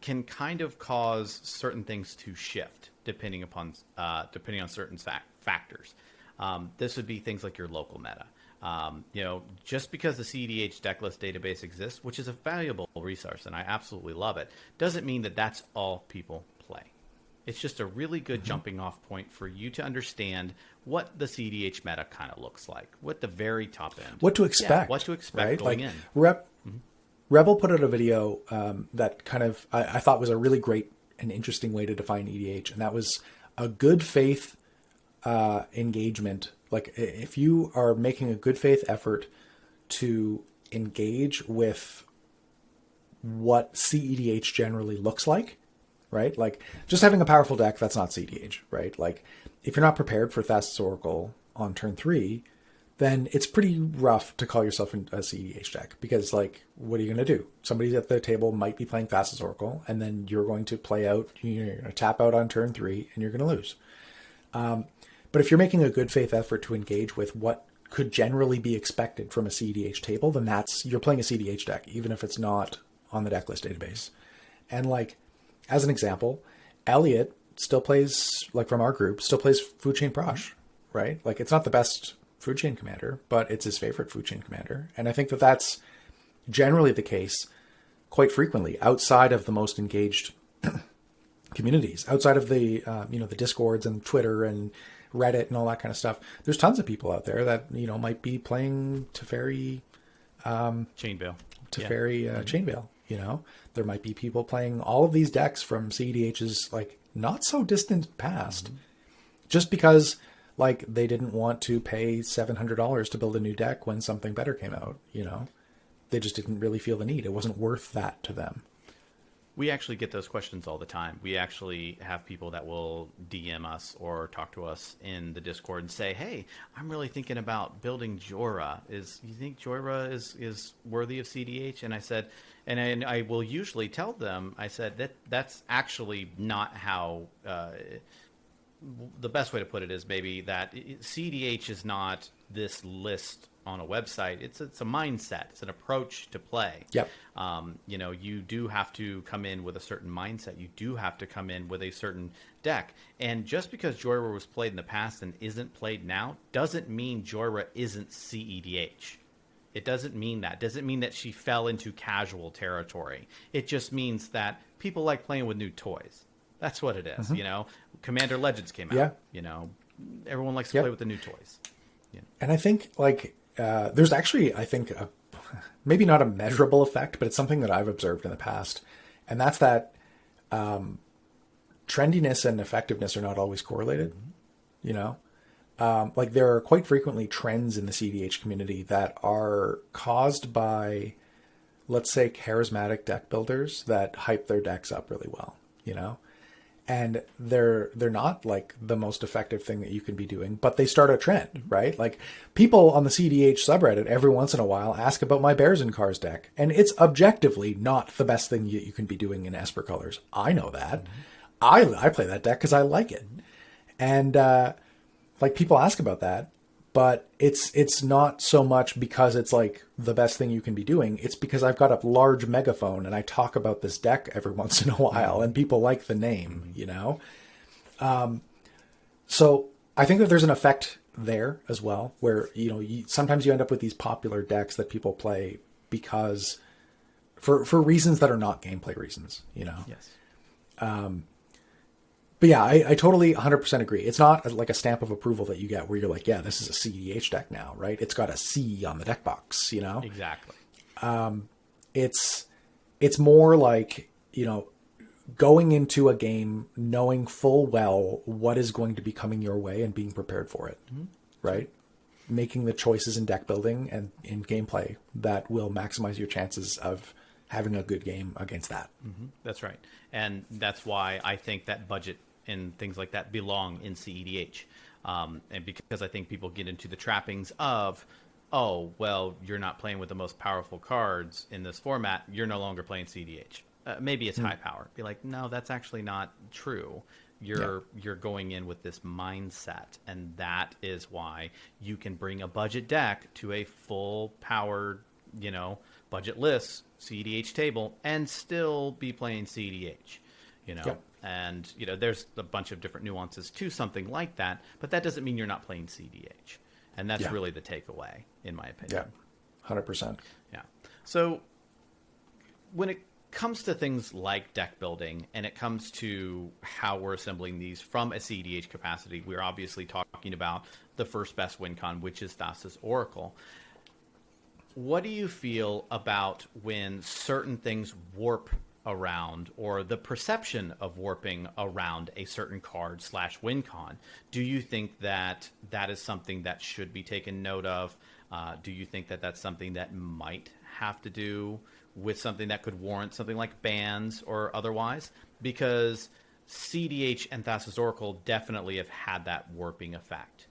can kind of cause certain things to shift, depending on certain factors. This would be things like your local meta. Just because the cEDH decklist database exists, which is a valuable resource, and I absolutely love it, doesn't mean that that's all people play. It's just a really good jumping off point for you to understand what the cEDH meta kind of looks like, what the very top end. What to expect. What to expect going in. Rebel put out a video that kind of, I thought was a really great and interesting way to define EDH, and that was a good faith engagement. Like, if you are making a good faith effort to engage with what cEDH generally looks like, right? Like, just having a powerful deck, that's not cEDH, right? Like, if you're not prepared for Thassa's Oracle on turn 3, then it's pretty rough to call yourself a cEDH deck, because, like, what are you going to do? Somebody at the table might be playing Thassa's Oracle, and then you're going to you're going to tap out on turn 3, and you're going to lose. But if you're making a good faith effort to engage with what could generally be expected from a cEDH table, then you're playing a cEDH deck, even if it's not on the decklist database. And, like, as an example, Elliot still plays, like, from our group, still plays Food Chain Prosh, right? Like, it's not the best Food Chain commander, but it's his favorite Food Chain commander. And I think that that's generally the case quite frequently outside of the most engaged communities, outside of the, the Discords and Twitter and Reddit and all that kind of stuff. There's tons of people out there that, might be playing Teferi, Chainveil. Chainveil. There might be people playing all of these decks from cEDH's, like, not so distant past, just because, like, they didn't want to pay $700 to build a new deck when something better came out. They just didn't really feel the need. It wasn't worth that to them. We actually get those questions all the time. We actually have people that will DM us or talk to us in the Discord and say, "Hey, I'm really thinking about building Jora. You think Jora is worthy of cEDH?" And I said, and I will usually tell them, I said that's actually not how. The best way to put it is maybe that cEDH is not this list on a website. It's a mindset. It's an approach to play. Yep. You do have to come in with a certain mindset. You do have to come in with a certain deck. And just because Jora was played in the past and isn't played now doesn't mean Jora isn't cEDH. It doesn't mean that. It doesn't mean that she fell into casual territory. It just means that people like playing with new toys. That's what it is. Commander Legends came out. Yeah. Everyone likes to play with the new toys. And I think there's actually, I think, maybe not a measurable effect, but it's something that I've observed in the past. And that's that trendiness and effectiveness are not always correlated, there are quite frequently trends in the cEDH community that are caused by, let's say, charismatic deck builders that hype their decks up really well, and they're not like the most effective thing that you can be doing, but they start a trend, right? Like people on the cEDH subreddit every once in a while ask about my Bears and Cars deck, and it's objectively not the best thing you can be doing in Esper colors. I know that. I play that deck because I like it, and people ask about that, but it's not so much because it's like the best thing you can be doing. It's because I've got a large megaphone and I talk about this deck every once in a while and people like the name, So I think that there's an effect there as well, where, sometimes you end up with these popular decks that people play because for reasons that are not gameplay reasons, Yes. But yeah, I totally 100% agree. It's not like a stamp of approval that you get where you're like, yeah, this is a cEDH deck now, right? It's got a C on the deck box, Exactly. It's more like, going into a game knowing full well what is going to be coming your way and being prepared for it, right? Making the choices in deck building and in gameplay that will maximize your chances of having a good game against that. That's right. And that's why I think that budget and things like that belong in cEDH. And because I think people get into the trappings of, oh, well, you're not playing with the most powerful cards in this format, you're no longer playing cEDH. Maybe it's high power. Be like, no, that's actually not true. You're going in with this mindset, and that is why you can bring a budget deck to a full powered, budget list cEDH table and still be playing cEDH. And there's a bunch of different nuances to something like that, but that doesn't mean you're not playing cEDH, and that's really the takeaway, in my opinion. 100%. Yeah. So when it comes to things like deck building and it comes to how we're assembling these from a cEDH capacity, we're obviously talking about the first best win con, which is Thassa's Oracle. What do you feel about when certain things warp around, or the perception of warping around a certain card / win con? Do you think that that is something that should be taken note of? Do you think that that's something that might have to do with something that could warrant something like bans or otherwise? Because cEDH and Thassa's Oracle definitely have had that warping effect.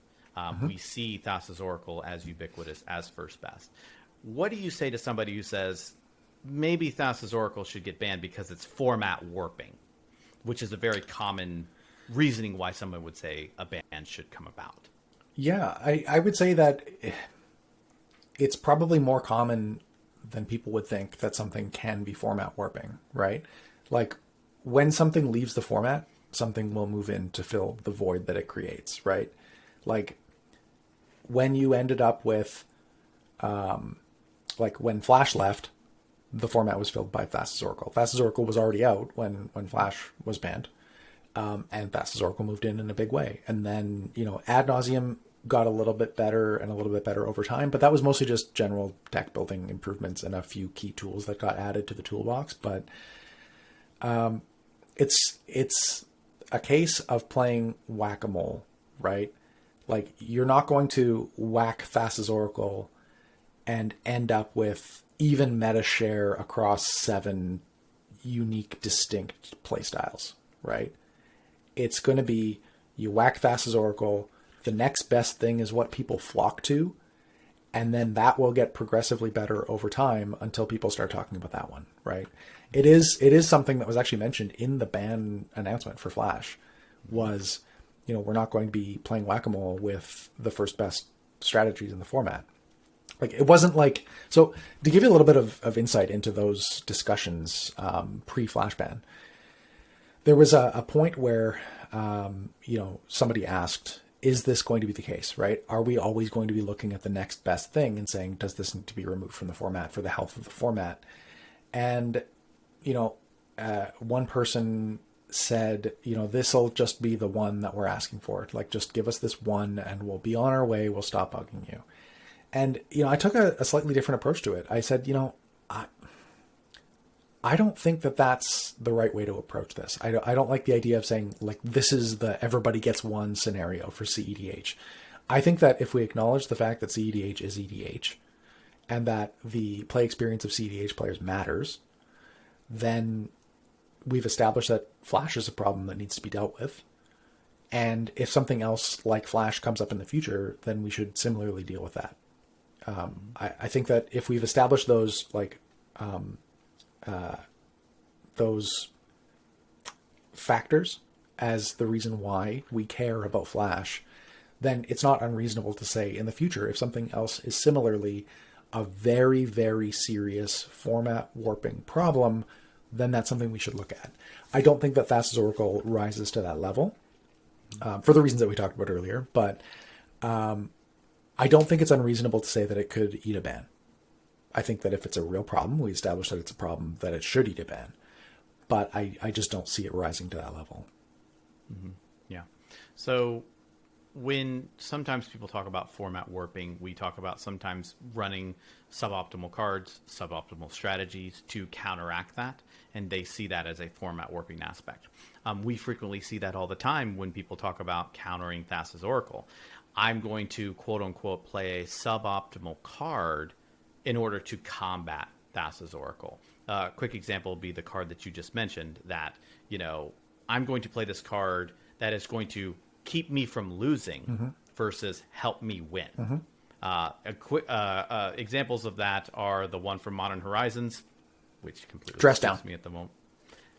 We see Thassa's Oracle as ubiquitous, as first best. What do you say to somebody who says maybe Thassa's Oracle should get banned because it's format warping, which is a very common reasoning why someone would say a ban should come about? Yeah, I would say that it's probably more common than people would think that something can be format warping, right? Like when something leaves the format, something will move in to fill the void that it creates, right? Like when you ended up with, like when Flash left, the format was filled by Thassa's Oracle. Thassa's Oracle was already out when Flash was banned. And Thassa's Oracle moved in a big way. And then, ad nauseum got a little bit better and a little bit better over time, but that was mostly just general deck building improvements and a few key tools that got added to the toolbox. But it's a case of playing whack-a-mole, right? Like you're not going to whack Thassa's Oracle and end up with even meta share across 7 unique, distinct playstyles, right? It's going to be you whack Thassa's Oracle, the next best thing is what people flock to, and then that will get progressively better over time until people start talking about that one, right? It is something that was actually mentioned in the ban announcement for Flash, was, we're not going to be playing whack-a-mole with the first best strategies in the format. Like, it wasn't like, so to give you a little bit of insight into those discussions pre-Flash ban, there was a point where, somebody asked, is this going to be the case, right? Are we always going to be looking at the next best thing and saying, does this need to be removed from the format for the health of the format? And, one person said, this'll just be the one that we're asking for. Like, just give us this one and we'll be on our way. We'll stop bugging you. And, I took a slightly different approach to it. I said, I don't think that that's the right way to approach this. I don't like the idea of saying, like, this is the everybody gets one scenario for cEDH. I think that if we acknowledge the fact that cEDH is EDH and that the play experience of cEDH players matters, then we've established that Flash is a problem that needs to be dealt with. And if something else like Flash comes up in the future, then we should similarly deal with that. I think that if we've established those, those factors as the reason why we care about Flash, then it's not unreasonable to say in the future, if something else is similarly a very, very serious format warping problem, then that's something we should look at. I don't think that Thassa's Oracle rises to that level for the reasons that we talked about earlier, but I don't think it's unreasonable to say that it could eat a ban. I think that if it's a real problem, we establish that it's a problem, that it should eat a ban. But I just don't see it rising to that level. Mm-hmm. Yeah. So when sometimes people talk about format warping, we talk about sometimes running suboptimal cards, suboptimal strategies to counteract that. And they see that as a format warping aspect. We frequently see that all the time when people talk about countering Thassa's Oracle. I'm going to, quote unquote, play a suboptimal card in order to combat Thassa's Oracle. Quick example would be the card that you just mentioned, that, I'm going to play this card that is going to keep me from losing versus help me win. Examples of that are the one from Modern Horizons, which completely Dress Down me at the moment,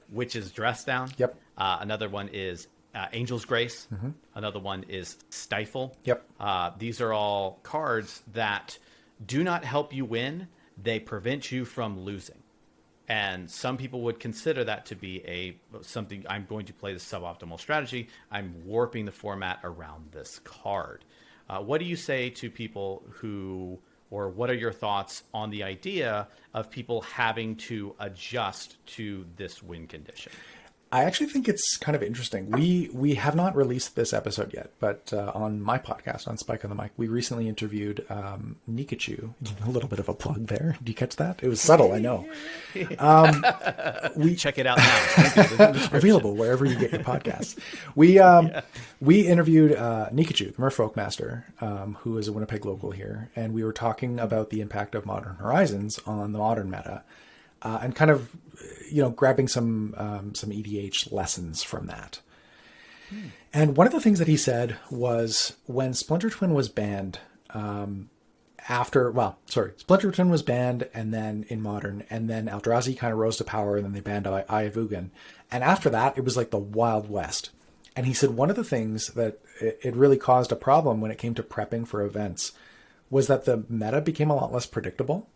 which is Dress Down. Yep. Another one is Angel's Grace. Another one is Stifle. Yep. These are all cards that do not help you win. They prevent you from losing. And some people would consider that to be something, I'm going to play the suboptimal strategy. I'm warping the format around this card. What do you say to people or what are your thoughts on the idea of people having to adjust to this win condition? I actually think it's kind of interesting. We have not released this episode yet, but on my podcast, on Spike on the Mic, we recently interviewed Nikachu. A little bit of a plug there. Do you catch that? It was subtle, I know. We check it out now. Available wherever you get your podcasts. We interviewed Nikachu, the Merfolk Master, who is a Winnipeg local here, and we were talking about the impact of Modern Horizons on the modern meta. And kind of, grabbing some EDH lessons from that. And one of the things that he said was when Splinter Twin was banned, Splinter Twin was banned and then in Modern, and then Eldrazi kind of rose to power, and then they banned Eye of Ugin. And after that, it was like the Wild West. And he said one of the things that it really caused a problem when it came to prepping for events was that the meta became a lot less predictable.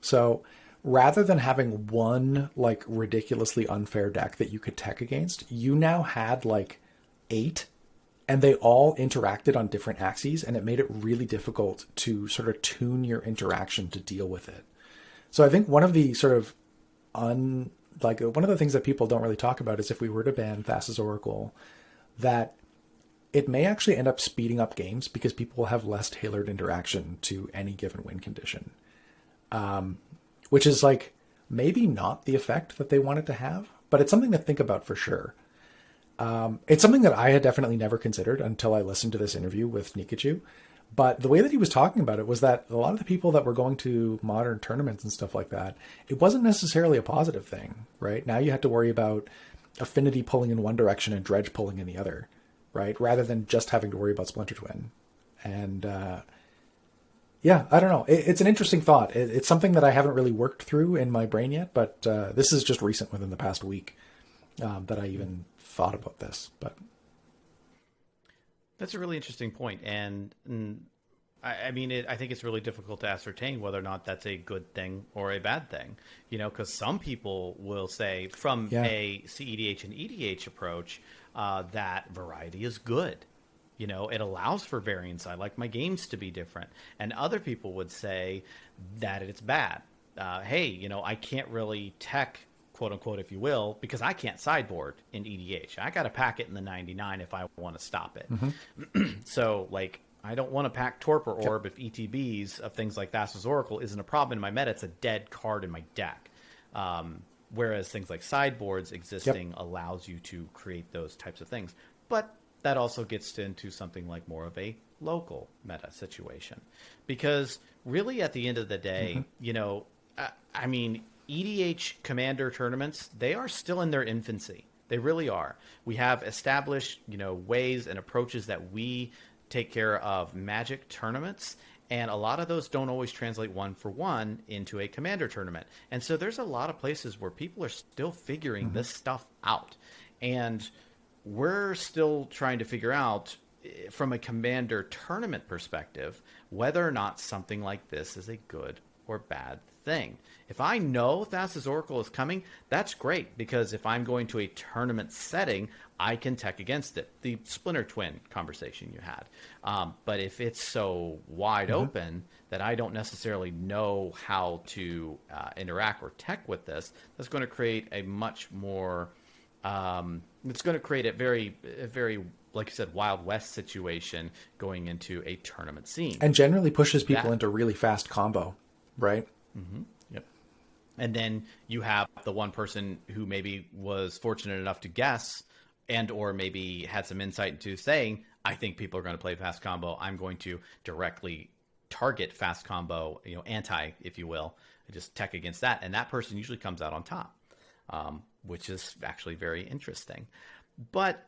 So rather than having one like ridiculously unfair deck that you could tech against, you now had like 8, and they all interacted on different axes, and it made it really difficult to sort of tune your interaction to deal with it. So I think one of the sort of one of the things that people don't really talk about is if we were to ban Thassa's Oracle, that it may actually end up speeding up games because people will have less tailored interaction to any given win condition. Which is like maybe not the effect that they wanted to have, but it's something to think about for sure. It's something that I had definitely never considered until I listened to this interview with Nikachu. But the way that he was talking about it was that a lot of the people that were going to modern tournaments and stuff like that, it wasn't necessarily a positive thing, right? Now you had to worry about Affinity pulling in one direction and Dredge pulling in the other, right? Rather than just having to worry about Splinter Twin. And yeah, I don't know. It's an interesting thought. It's something that I haven't really worked through in my brain yet, but this is just recent within the past week that I even thought about this. But That's a really interesting point, and I mean, I think it's really difficult to ascertain whether or not that's a good thing or a bad thing. Because some people will say, from a cEDH and EDH approach, that variety is good. It allows for variance. I like my games to be different, and other people would say that it's bad. Hey, I can't really tech, quote unquote, if you will, because I can't sideboard in EDH. I got to pack it in the 99 if I want to stop it. So, like, I don't want to pack Torpor Orb if ETBs of things like Thassa's Oracle isn't a problem in my meta. It's a dead card in my deck. Whereas things like sideboards existing allows you to create those types of things. But that also gets into something like more of a local meta situation. Because really, at the end of the day, I mean, EDH Commander tournaments, they are still in their infancy. They really are. We have established, ways and approaches that we take care of Magic tournaments, and a lot of those don't always translate one for one into a Commander tournament. And so there's a lot of places where people are still figuring this stuff out. And we're still trying to figure out, from a Commander tournament perspective, whether or not something like this is a good or bad thing. If I know Thassa's Oracle is coming, that's great, because if I'm going to a tournament setting, I can tech against it. The Splinter Twin conversation you had. But if it's so wide open that I don't necessarily know how to interact or tech with this, that's going to create a much more... it's going to create a very, like you said, Wild West situation going into a tournament scene. And generally pushes people into really fast combo, right? Yep. And then you have the one person who maybe was fortunate enough to guess and or maybe had some insight into saying, I think people are going to play fast combo. I'm going to directly target fast combo, anti, if you will, just tech against that. And that person usually comes out on top, which is actually very interesting. But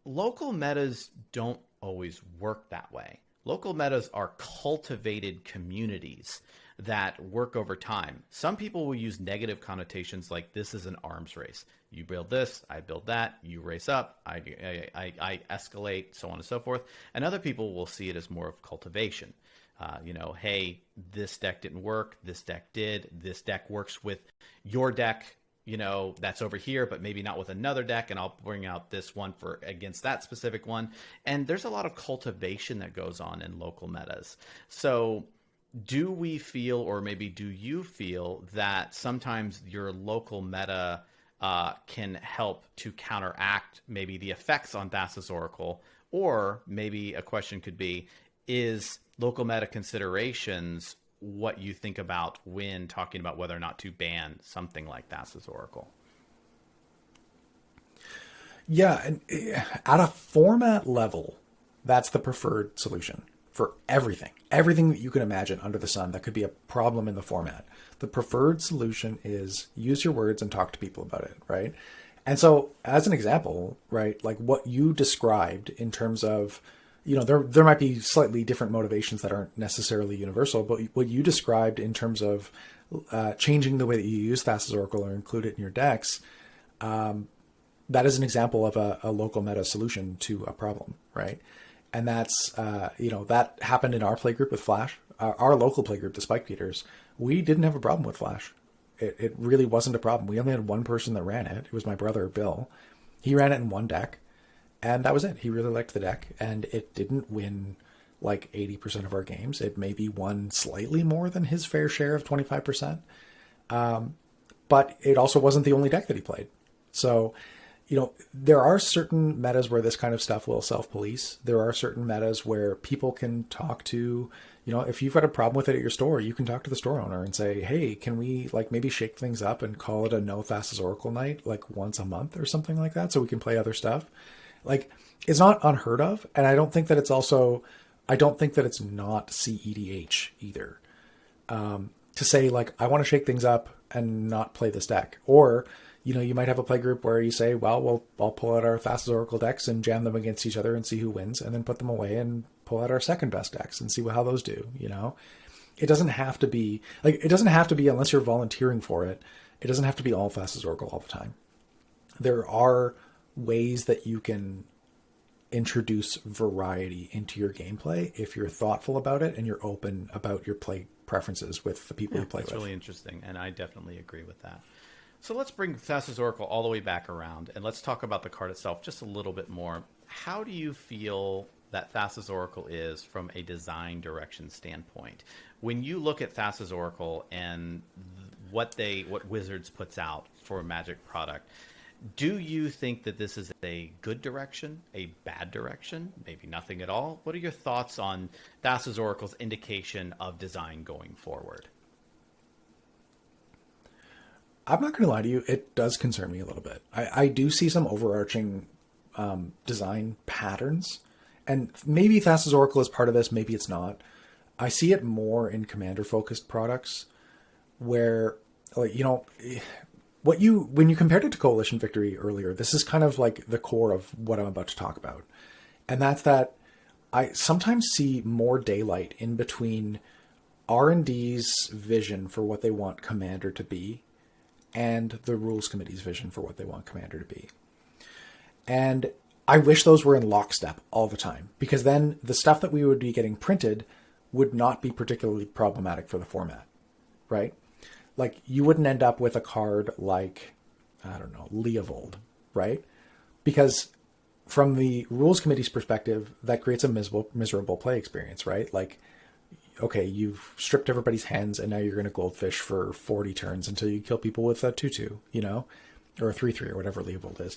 local metas don't always work that way. Local metas are cultivated communities that work over time. Some people will use negative connotations like this is an arms race. You build this, I build that, you race up, I escalate, so on and so forth. And other people will see it as more of cultivation. Hey, this deck didn't work, this deck did, this deck works with your deck, that's over here, but maybe not with another deck, and I'll bring out this one for against that specific one. And there's a lot of cultivation that goes on in local metas. So do we feel, or maybe do you feel, that sometimes your local meta can help to counteract maybe the effects on Thassa's Oracle? Or maybe a question could be, is local meta considerations what you think about when talking about whether or not to ban something like Thassa's Oracle? Yeah, and at a format level, that's the preferred solution for everything. Everything that you can imagine under the sun that could be a problem in the format. The preferred solution is use your words and talk to people about it, right? And so, as an example, right, like what you described in terms of, there might be slightly different motivations that aren't necessarily universal, but what you described in terms of changing the way that you use Thassa's Oracle or include it in your decks, that is an example of a local meta solution to a problem, right? And that's, that happened in our playgroup with Flash. Our local playgroup, the Spike Beaters, we didn't have a problem with Flash. It really wasn't a problem. We only had one person that ran it. It was my brother, Bill. He ran it in one deck. And that was it. He really liked the deck, and it didn't win like 80% of our games. It maybe won slightly more than his fair share of 25%. But it also wasn't the only deck that he played. So, there are certain metas where this kind of stuff will self-police. There are certain metas where people can talk to, if you've got a problem with it at your store, you can talk to the store owner and say, hey, can we maybe shake things up and call it a no Thassa's Oracle night, once a month or something like that, so we can play other stuff. It's not unheard of. And I don't think that it's also I don't think that it's not cEDH either. To say like, I want to shake things up and not play this deck. Or, you might have a play group where you say, well, I'll pull out our Thassa's Oracle decks and jam them against each other and see who wins, and then put them away and pull out our second best decks and see how those do, It doesn't have to be, unless you're volunteering for it, it doesn't have to be all Thassa's Oracle all the time. There are ways that you can introduce variety into your gameplay if you're thoughtful about it and you're open about your play preferences with the people you play with. That's really interesting, and I definitely agree with that. So let's bring Thassa's Oracle all the way back around, and let's talk about the card itself just a little bit more. How do you feel that Thassa's Oracle is from a design direction standpoint? When you look at Thassa's Oracle and what Wizards puts out for a Magic product, do you think that this is a good direction, a bad direction, maybe nothing at all? What are your thoughts on Thassa's Oracle's indication of design going forward? I'm not going to lie to you. It does concern me a little bit. I do see some overarching design patterns, and maybe Thassa's Oracle is part of this. Maybe it's not. I see it more in commander-focused products where, like, when you compared it to Coalition Victory earlier, this is kind of like the core of what I'm about to talk about. And that's that I sometimes see more daylight in between R&D's vision for what they want Commander to be and the Rules Committee's vision for what they want Commander to be. And I wish those were in lockstep all the time, because then the stuff that we would be getting printed would not be particularly problematic for the format, right? Like, you wouldn't end up with a card like, I don't know, Leovold, right? Because from the Rules Committee's perspective, that creates a miserable play experience, right? Like, okay, you've stripped everybody's hands and now you're going to Goldfish for 40 turns until you kill people with a 2/2, or a 3/3 or whatever Leovold is.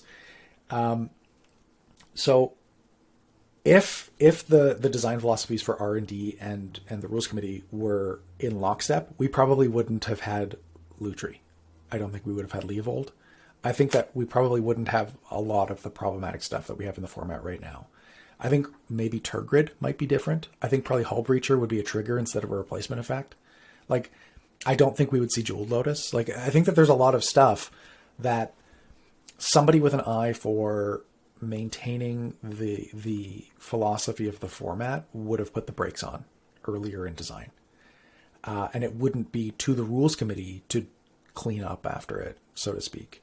So if the design philosophies for R&D and the Rules Committee were in lockstep, we probably wouldn't have had Lutri. I don't think we would have had Leovold. I think that we probably wouldn't have a lot of the problematic stuff that we have in the format right now. I think maybe Turgrid might be different. I think probably Hull Breacher would be a trigger instead of a replacement effect. Like, I don't think we would see Jeweled Lotus. Like, I think that there's a lot of stuff that somebody with an eye for maintaining the philosophy of the format would have put the brakes on earlier in design. And it wouldn't be to the Rules Committee to clean up after it, so to speak.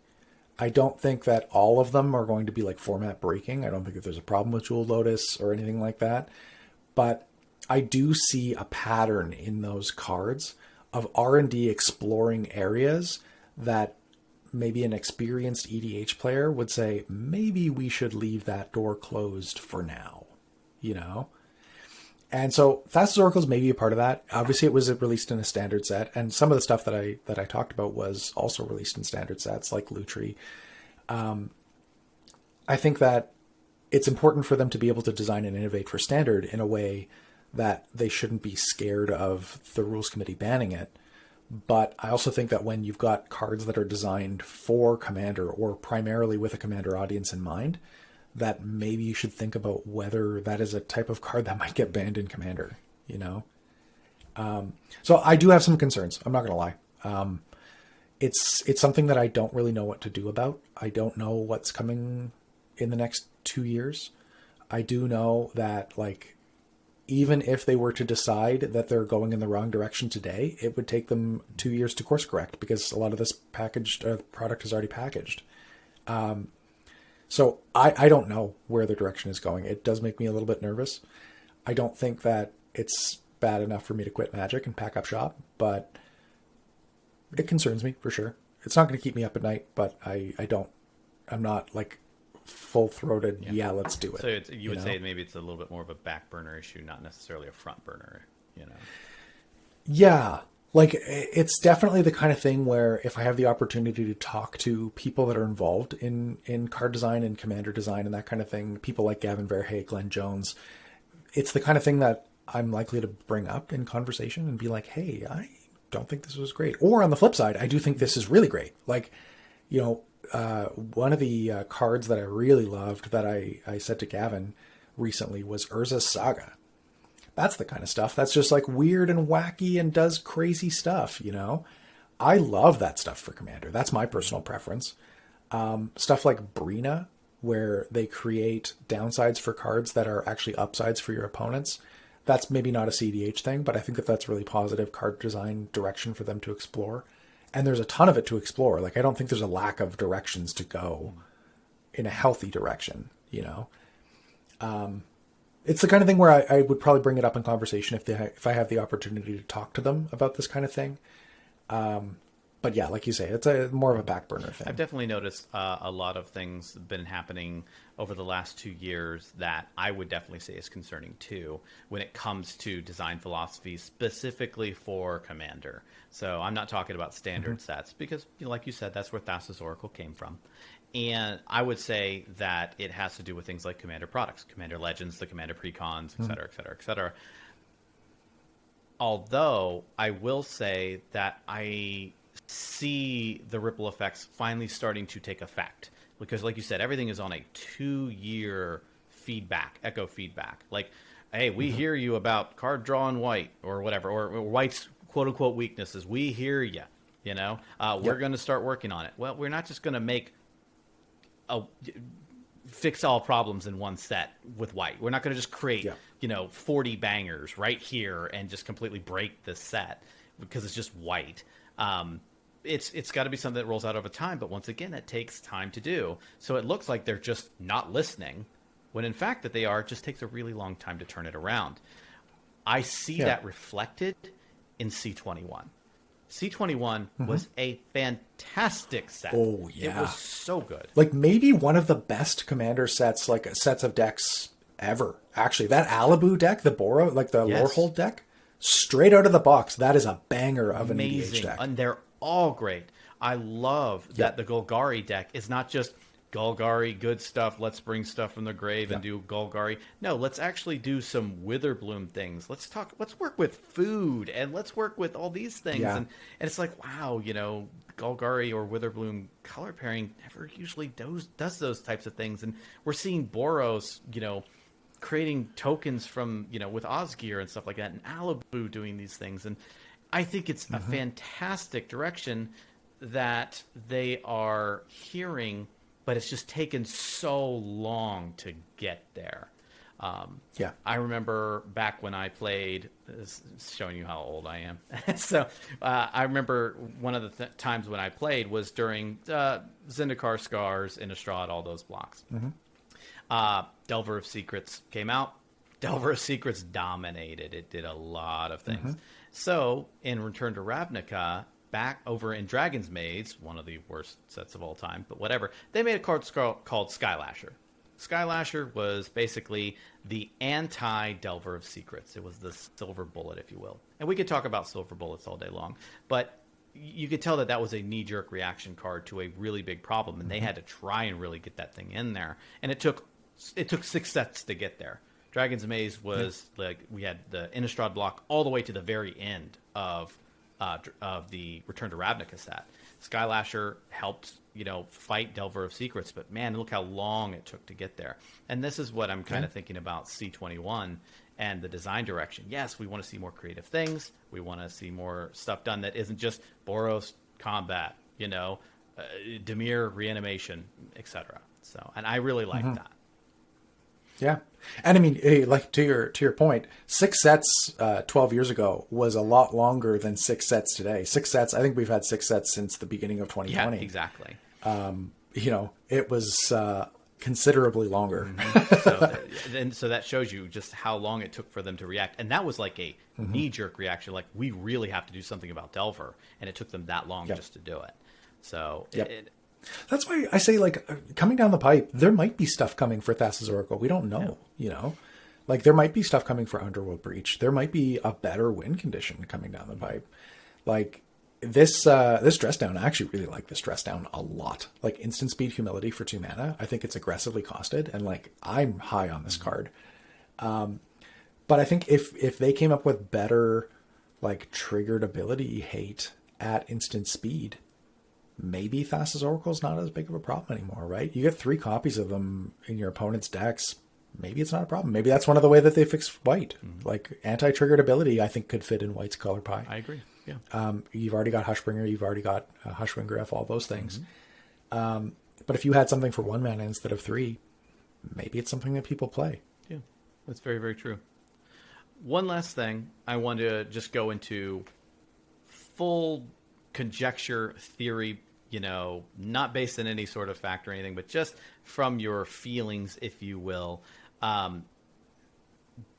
I don't think that all of them are going to be like format breaking. I don't think that there's a problem with Jeweled Lotus or anything like that. But I do see a pattern in those cards of R&D exploring areas that maybe an experienced EDH player would say, maybe we should leave that door closed for now, And so Thassa's Oracle is maybe a part of that. Obviously, it was released in a standard set, and some of the stuff that I talked about was also released in standard sets, like Lutri. I think that it's important for them to be able to design and innovate for standard in a way that they shouldn't be scared of the Rules Committee banning it. But I also think that when you've got cards that are designed for Commander or primarily with a Commander audience in mind, that maybe you should think about whether that is a type of card that might get banned in Commander, So I do have some concerns. I'm not going to lie. It's something that I don't really know what to do about. I don't know what's coming in the next 2 years. I do know that, like, even if they were to decide that they're going in the wrong direction today, it would take them 2 years to course correct because a lot of this packaged product is already packaged. So I don't know where the direction is going. It does make me a little bit nervous. I don't think that it's bad enough for me to quit Magic and pack up shop, but it concerns me for sure. It's not going to keep me up at night, but I'm not like full-throated, let's do it. So you would say maybe it's a little bit more of a back burner issue, not necessarily a front burner, Yeah, like, it's definitely the kind of thing where if I have the opportunity to talk to people that are involved in card design and Commander design and that kind of thing, people like Gavin Verhey, Glenn Jones, it's the kind of thing that I'm likely to bring up in conversation and be like, hey, I don't think this was great. Or on the flip side, I do think this is really great. Like, one of the cards that I really loved that I said to Gavin recently was Urza's Saga. That's the kind of stuff that's just like weird and wacky and does crazy stuff, you know? I love that stuff for Commander. That's my personal preference. Stuff like Brina, where they create downsides for cards that are actually upsides for your opponents. That's maybe not a cEDH thing, but I think that that's really positive card design direction for them to explore. And there's a ton of it to explore. Like, I don't think there's a lack of directions to go in a healthy direction, you know? It's the kind of thing where I would probably bring it up in conversation if I have the opportunity to talk to them about this kind of thing. But yeah, like you say, it's more of a back burner thing. I've definitely noticed a lot of things been happening over the last 2 years that I would definitely say is concerning too when it comes to design philosophy specifically for Commander. So I'm not talking about standard sets because, you know, like you said, that's where Thassa's Oracle came from. And I would say that it has to do with things like Commander products, Commander Legends, the Commander Precons, et cetera, et cetera, et cetera. Although I will say that I see the ripple effects finally starting to take effect because, like you said, everything is on a 2-year feedback, echo feedback. Like, hey, we hear you about card draw in white or whatever, or white's quote unquote weaknesses. We hear you. You know, we're going to start working on it. Well, we're not just going to fix all problems in one set with white. We're not going to just create, 40 bangers right here and just completely break this set because it's just white. It's got to be something that rolls out over time, but once again, it takes time to do. So it looks like they're just not listening, when in fact that they are. It just takes a really long time to turn it around. I see that reflected in C21. C21 was a fantastic set. Oh, yeah. It was so good. Like, maybe one of the best Commander sets, like sets of decks ever. Actually, that Alibu deck, the Boro, like the Lorehold deck, straight out of the box, that is a banger of an EDH deck. And they're all great. I love that the Golgari deck is not just Golgari, good stuff, let's bring stuff from the grave and do Golgari. No, let's actually do some Witherbloom things. Let's work with food, and let's work with all these things. Yeah. And it's like, wow, you know, Golgari or Witherbloom color pairing never usually does those types of things. And we're seeing Boros, you know, creating tokens from, you know, with Osgear and stuff like that, and Alibu doing these things. And I think it's a fantastic direction that they are hearing, but it's just taken so long to get there. I remember back when I played, this is showing you how old I am. So I remember one of the times when I played was during Zendikar Scars, Innistrad, all those blocks. Delver of Secrets came out. Delver of Secrets dominated. It did a lot of things. So in Return to Ravnica, back over in Dragon's Maze, one of the worst sets of all time, but whatever, they made a card called Skylasher. Skylasher was basically the anti-Delver of Secrets. It was the silver bullet, if you will. And we could talk about silver bullets all day long, but you could tell that that was a knee-jerk reaction card to a really big problem, and they had to try and really get that thing in there. And it took 6 sets to get there. Dragon's Maze was like, we had the Innistrad block all the way to the very end of the Return to Ravnica set. Skylasher helped, you know, fight Delver of Secrets, but man, look how long it took to get there. And this is what I'm kind of thinking about C21 and the design direction. Yes, we want to see more creative things. We want to see more stuff done that isn't just Boros combat, you know, Dimir reanimation, etc. So, and I really like that. Yeah. And I mean, like to your point, 6 sets 12 years ago was a lot longer than 6 sets today. 6 sets, I think we've had 6 sets since the beginning of 2020. Yeah, exactly. You know, it was considerably longer. So that shows you just how long it took for them to react. And that was like a knee-jerk reaction. Like, we really have to do something about Delver. And it took them that long just to do it. So that's why I say, like, coming down the pipe, there might be stuff coming for Thassa's Oracle. We don't know, you know? Like, there might be stuff coming for Underworld Breach. There might be a better win condition coming down the pipe. Like, this dress down, I actually really like this dress down a lot. Like, instant speed humility for 2 mana. I think it's aggressively costed, and, like, I'm high on this card. But I think if they came up with better, like, triggered ability hate at instant speed, maybe Thassa's Oracle is not as big of a problem anymore, right? You get 3 copies of them in your opponent's decks. maybe it's not a problem. Maybe that's one of the way that they fix white. Like anti-triggered ability, I think could fit in white's color pie. I agree. Yeah. You've already got Hushbringer, you've already got Hushwing Griff, all those things. But if you had something for 1 mana instead of 3, maybe it's something that people play. Yeah, that's very, very true. One last thing, I want to just go into full conjecture theory, not based on any sort of fact or anything, but just from your feelings, if you will. How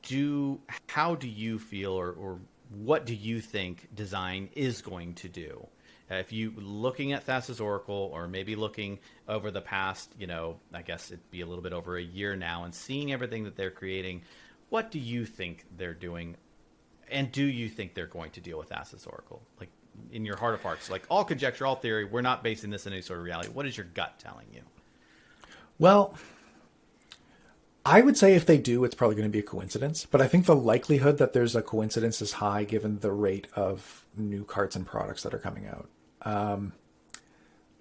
do you feel or what do you think design is going to do? If you looking at Thassa's Oracle, or maybe looking over the past, I guess it'd be a little bit over a year now, and seeing everything that they're creating, what do you think they're doing? And do you think they're going to deal with Thassa's Oracle? Like, in your heart of hearts, like all conjecture, all theory, we're not basing this in any sort of reality. What is your gut telling you? Well, I would say if they do, it's probably going to be a coincidence. But I think the likelihood that there's a coincidence is high given the rate of new cards and products that are coming out.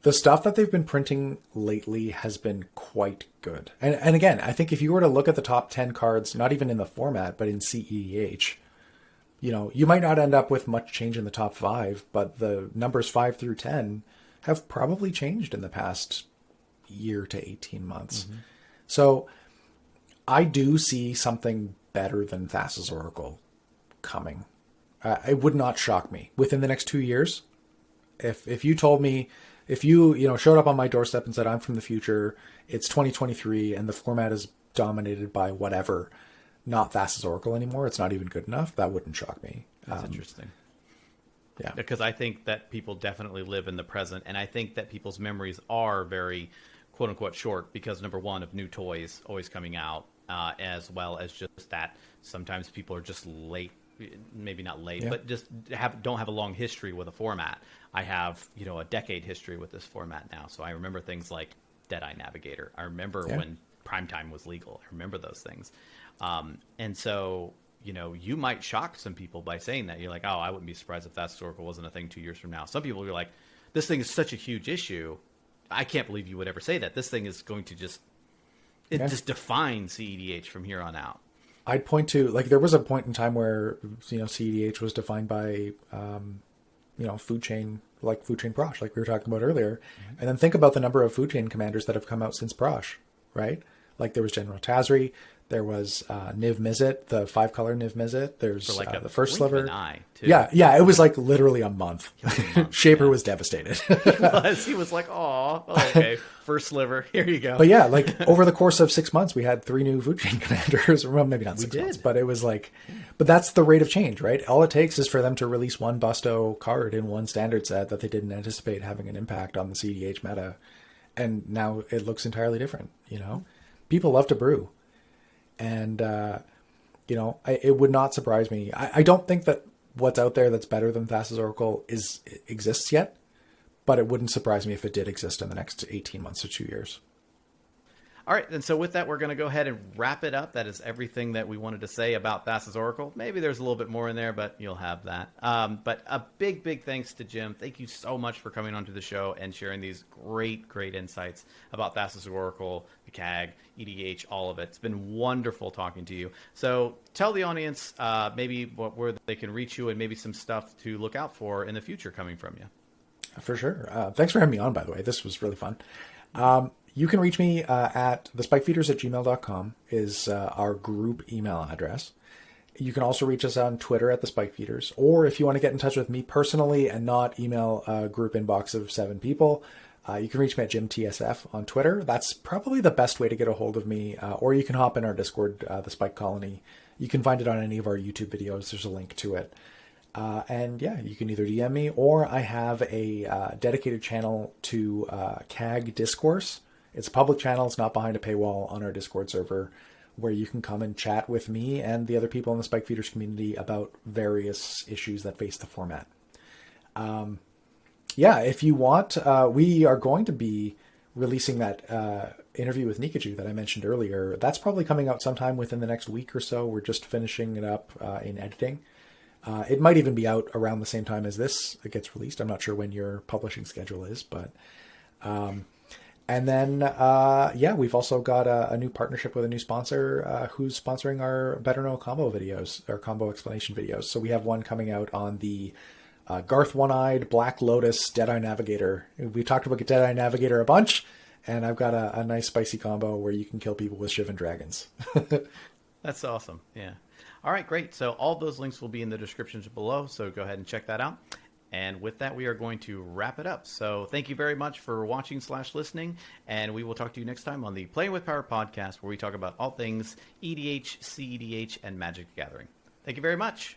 The stuff that they've been printing lately has been quite good. And again, I think if you were to look at the top 10 cards, not even in the format, but in cEDH, you might not end up with much change in the top 5, but the numbers 5 through 10 have probably changed in the past year to 18 months. So I do see something better than Thassa's Oracle coming. It would not shock me within the next 2 years. If you told me, if you showed up on my doorstep and said, I'm from the future, it's 2023 and the format is dominated by whatever, not Thassa's Oracle anymore, it's not even good enough, that wouldn't shock me. That's interesting. Yeah. Because I think that people definitely live in the present, and I think that people's memories are very quote unquote short because, number one, of new toys always coming out, as well as just that sometimes people are just late, maybe not late, but just don't have a long history with a format. I have, a decade history with this format now. So I remember things like Deadeye Navigator. I remember when Primetime was legal. I remember those things. And so, you might shock some people by saying that. You're like, oh, I wouldn't be surprised if Thassa's Oracle wasn't a thing 2 years from now. Some people are like, this thing is such a huge issue. I can't believe you would ever say that. This thing is going to just define cEDH from here on out. I'd point to, there was a point in time where, cEDH was defined by, food chain, like food chain Prosh, like we were talking about earlier. And then think about the number of food chain commanders that have come out since Prosh, right? Like there was General Tazri, there was Niv Mizzet, the 5-color Niv Mizzet. There's the first sliver. Yeah, it was literally a month. Shaper was devastated. He was like, oh, okay, first sliver, here you go. But yeah, over the course of 6 months, we had 3 new food chain commanders. Well, maybe not 6 months, but it was but that's the rate of change, right? All it takes is for them to release one Busto card in one standard set that they didn't anticipate having an impact on the cEDH meta. And now it looks entirely different, People love to brew. And, it would not surprise me. I don't think that what's out there that's better than Thassa's Oracle exists yet, but it wouldn't surprise me if it did exist in the next 18 months to 2 years. All right, and so with that, we're going to go ahead and wrap it up. That is everything that we wanted to say about Thassa's Oracle. Maybe there's a little bit more in there, but you'll have that. But a big, big thanks to Jim. Thank you so much for coming onto the show and sharing these great, great insights about Thassa's Oracle, the CAG, EDH, all of it. It's been wonderful talking to you. So tell the audience maybe where they can reach you and maybe some stuff to look out for in the future coming from you. For sure. Thanks for having me on, by the way. This was really fun. You can reach me at thespikefeeders@gmail.com is our group email address. You can also reach us on Twitter at @thespikefeeders. Or if you want to get in touch with me personally and not email a group inbox of 7 people, you can reach me at JimTSF on Twitter. That's probably the best way to get a hold of me. Or you can hop in our Discord, the Spike Colony. You can find it on any of our YouTube videos. There's a link to it. And yeah, you can either DM me or I have a dedicated channel to CAG Discourse. It's a public channel. It's not behind a paywall on our Discord server where you can come and chat with me and the other people in the Spike Feeders community about various issues that face the format. If you want, we are going to be releasing that interview with Nikaju that I mentioned earlier. That's probably coming out sometime within the next week or so. We're just finishing it up in editing. It might even be out around the same time as this gets released. I'm not sure when your publishing schedule is, but And then, we've also got a new partnership with a new sponsor who's sponsoring our Better Know combo videos, our combo explanation videos. So we have one coming out on the Garth One-Eyed, Black Lotus, Deadeye Navigator. We talked about Deadeye Navigator a bunch, and I've got a nice spicy combo where you can kill people with Shivan Dragons. That's awesome. Yeah. All right, great. So all those links will be in the descriptions below, so go ahead and check that out. And with that, we are going to wrap it up. So thank you very much for watching/listening, and we will talk to you next time on the Playing with Power podcast, where we talk about all things EDH, cEDH, and Magic the Gathering. Thank you very much.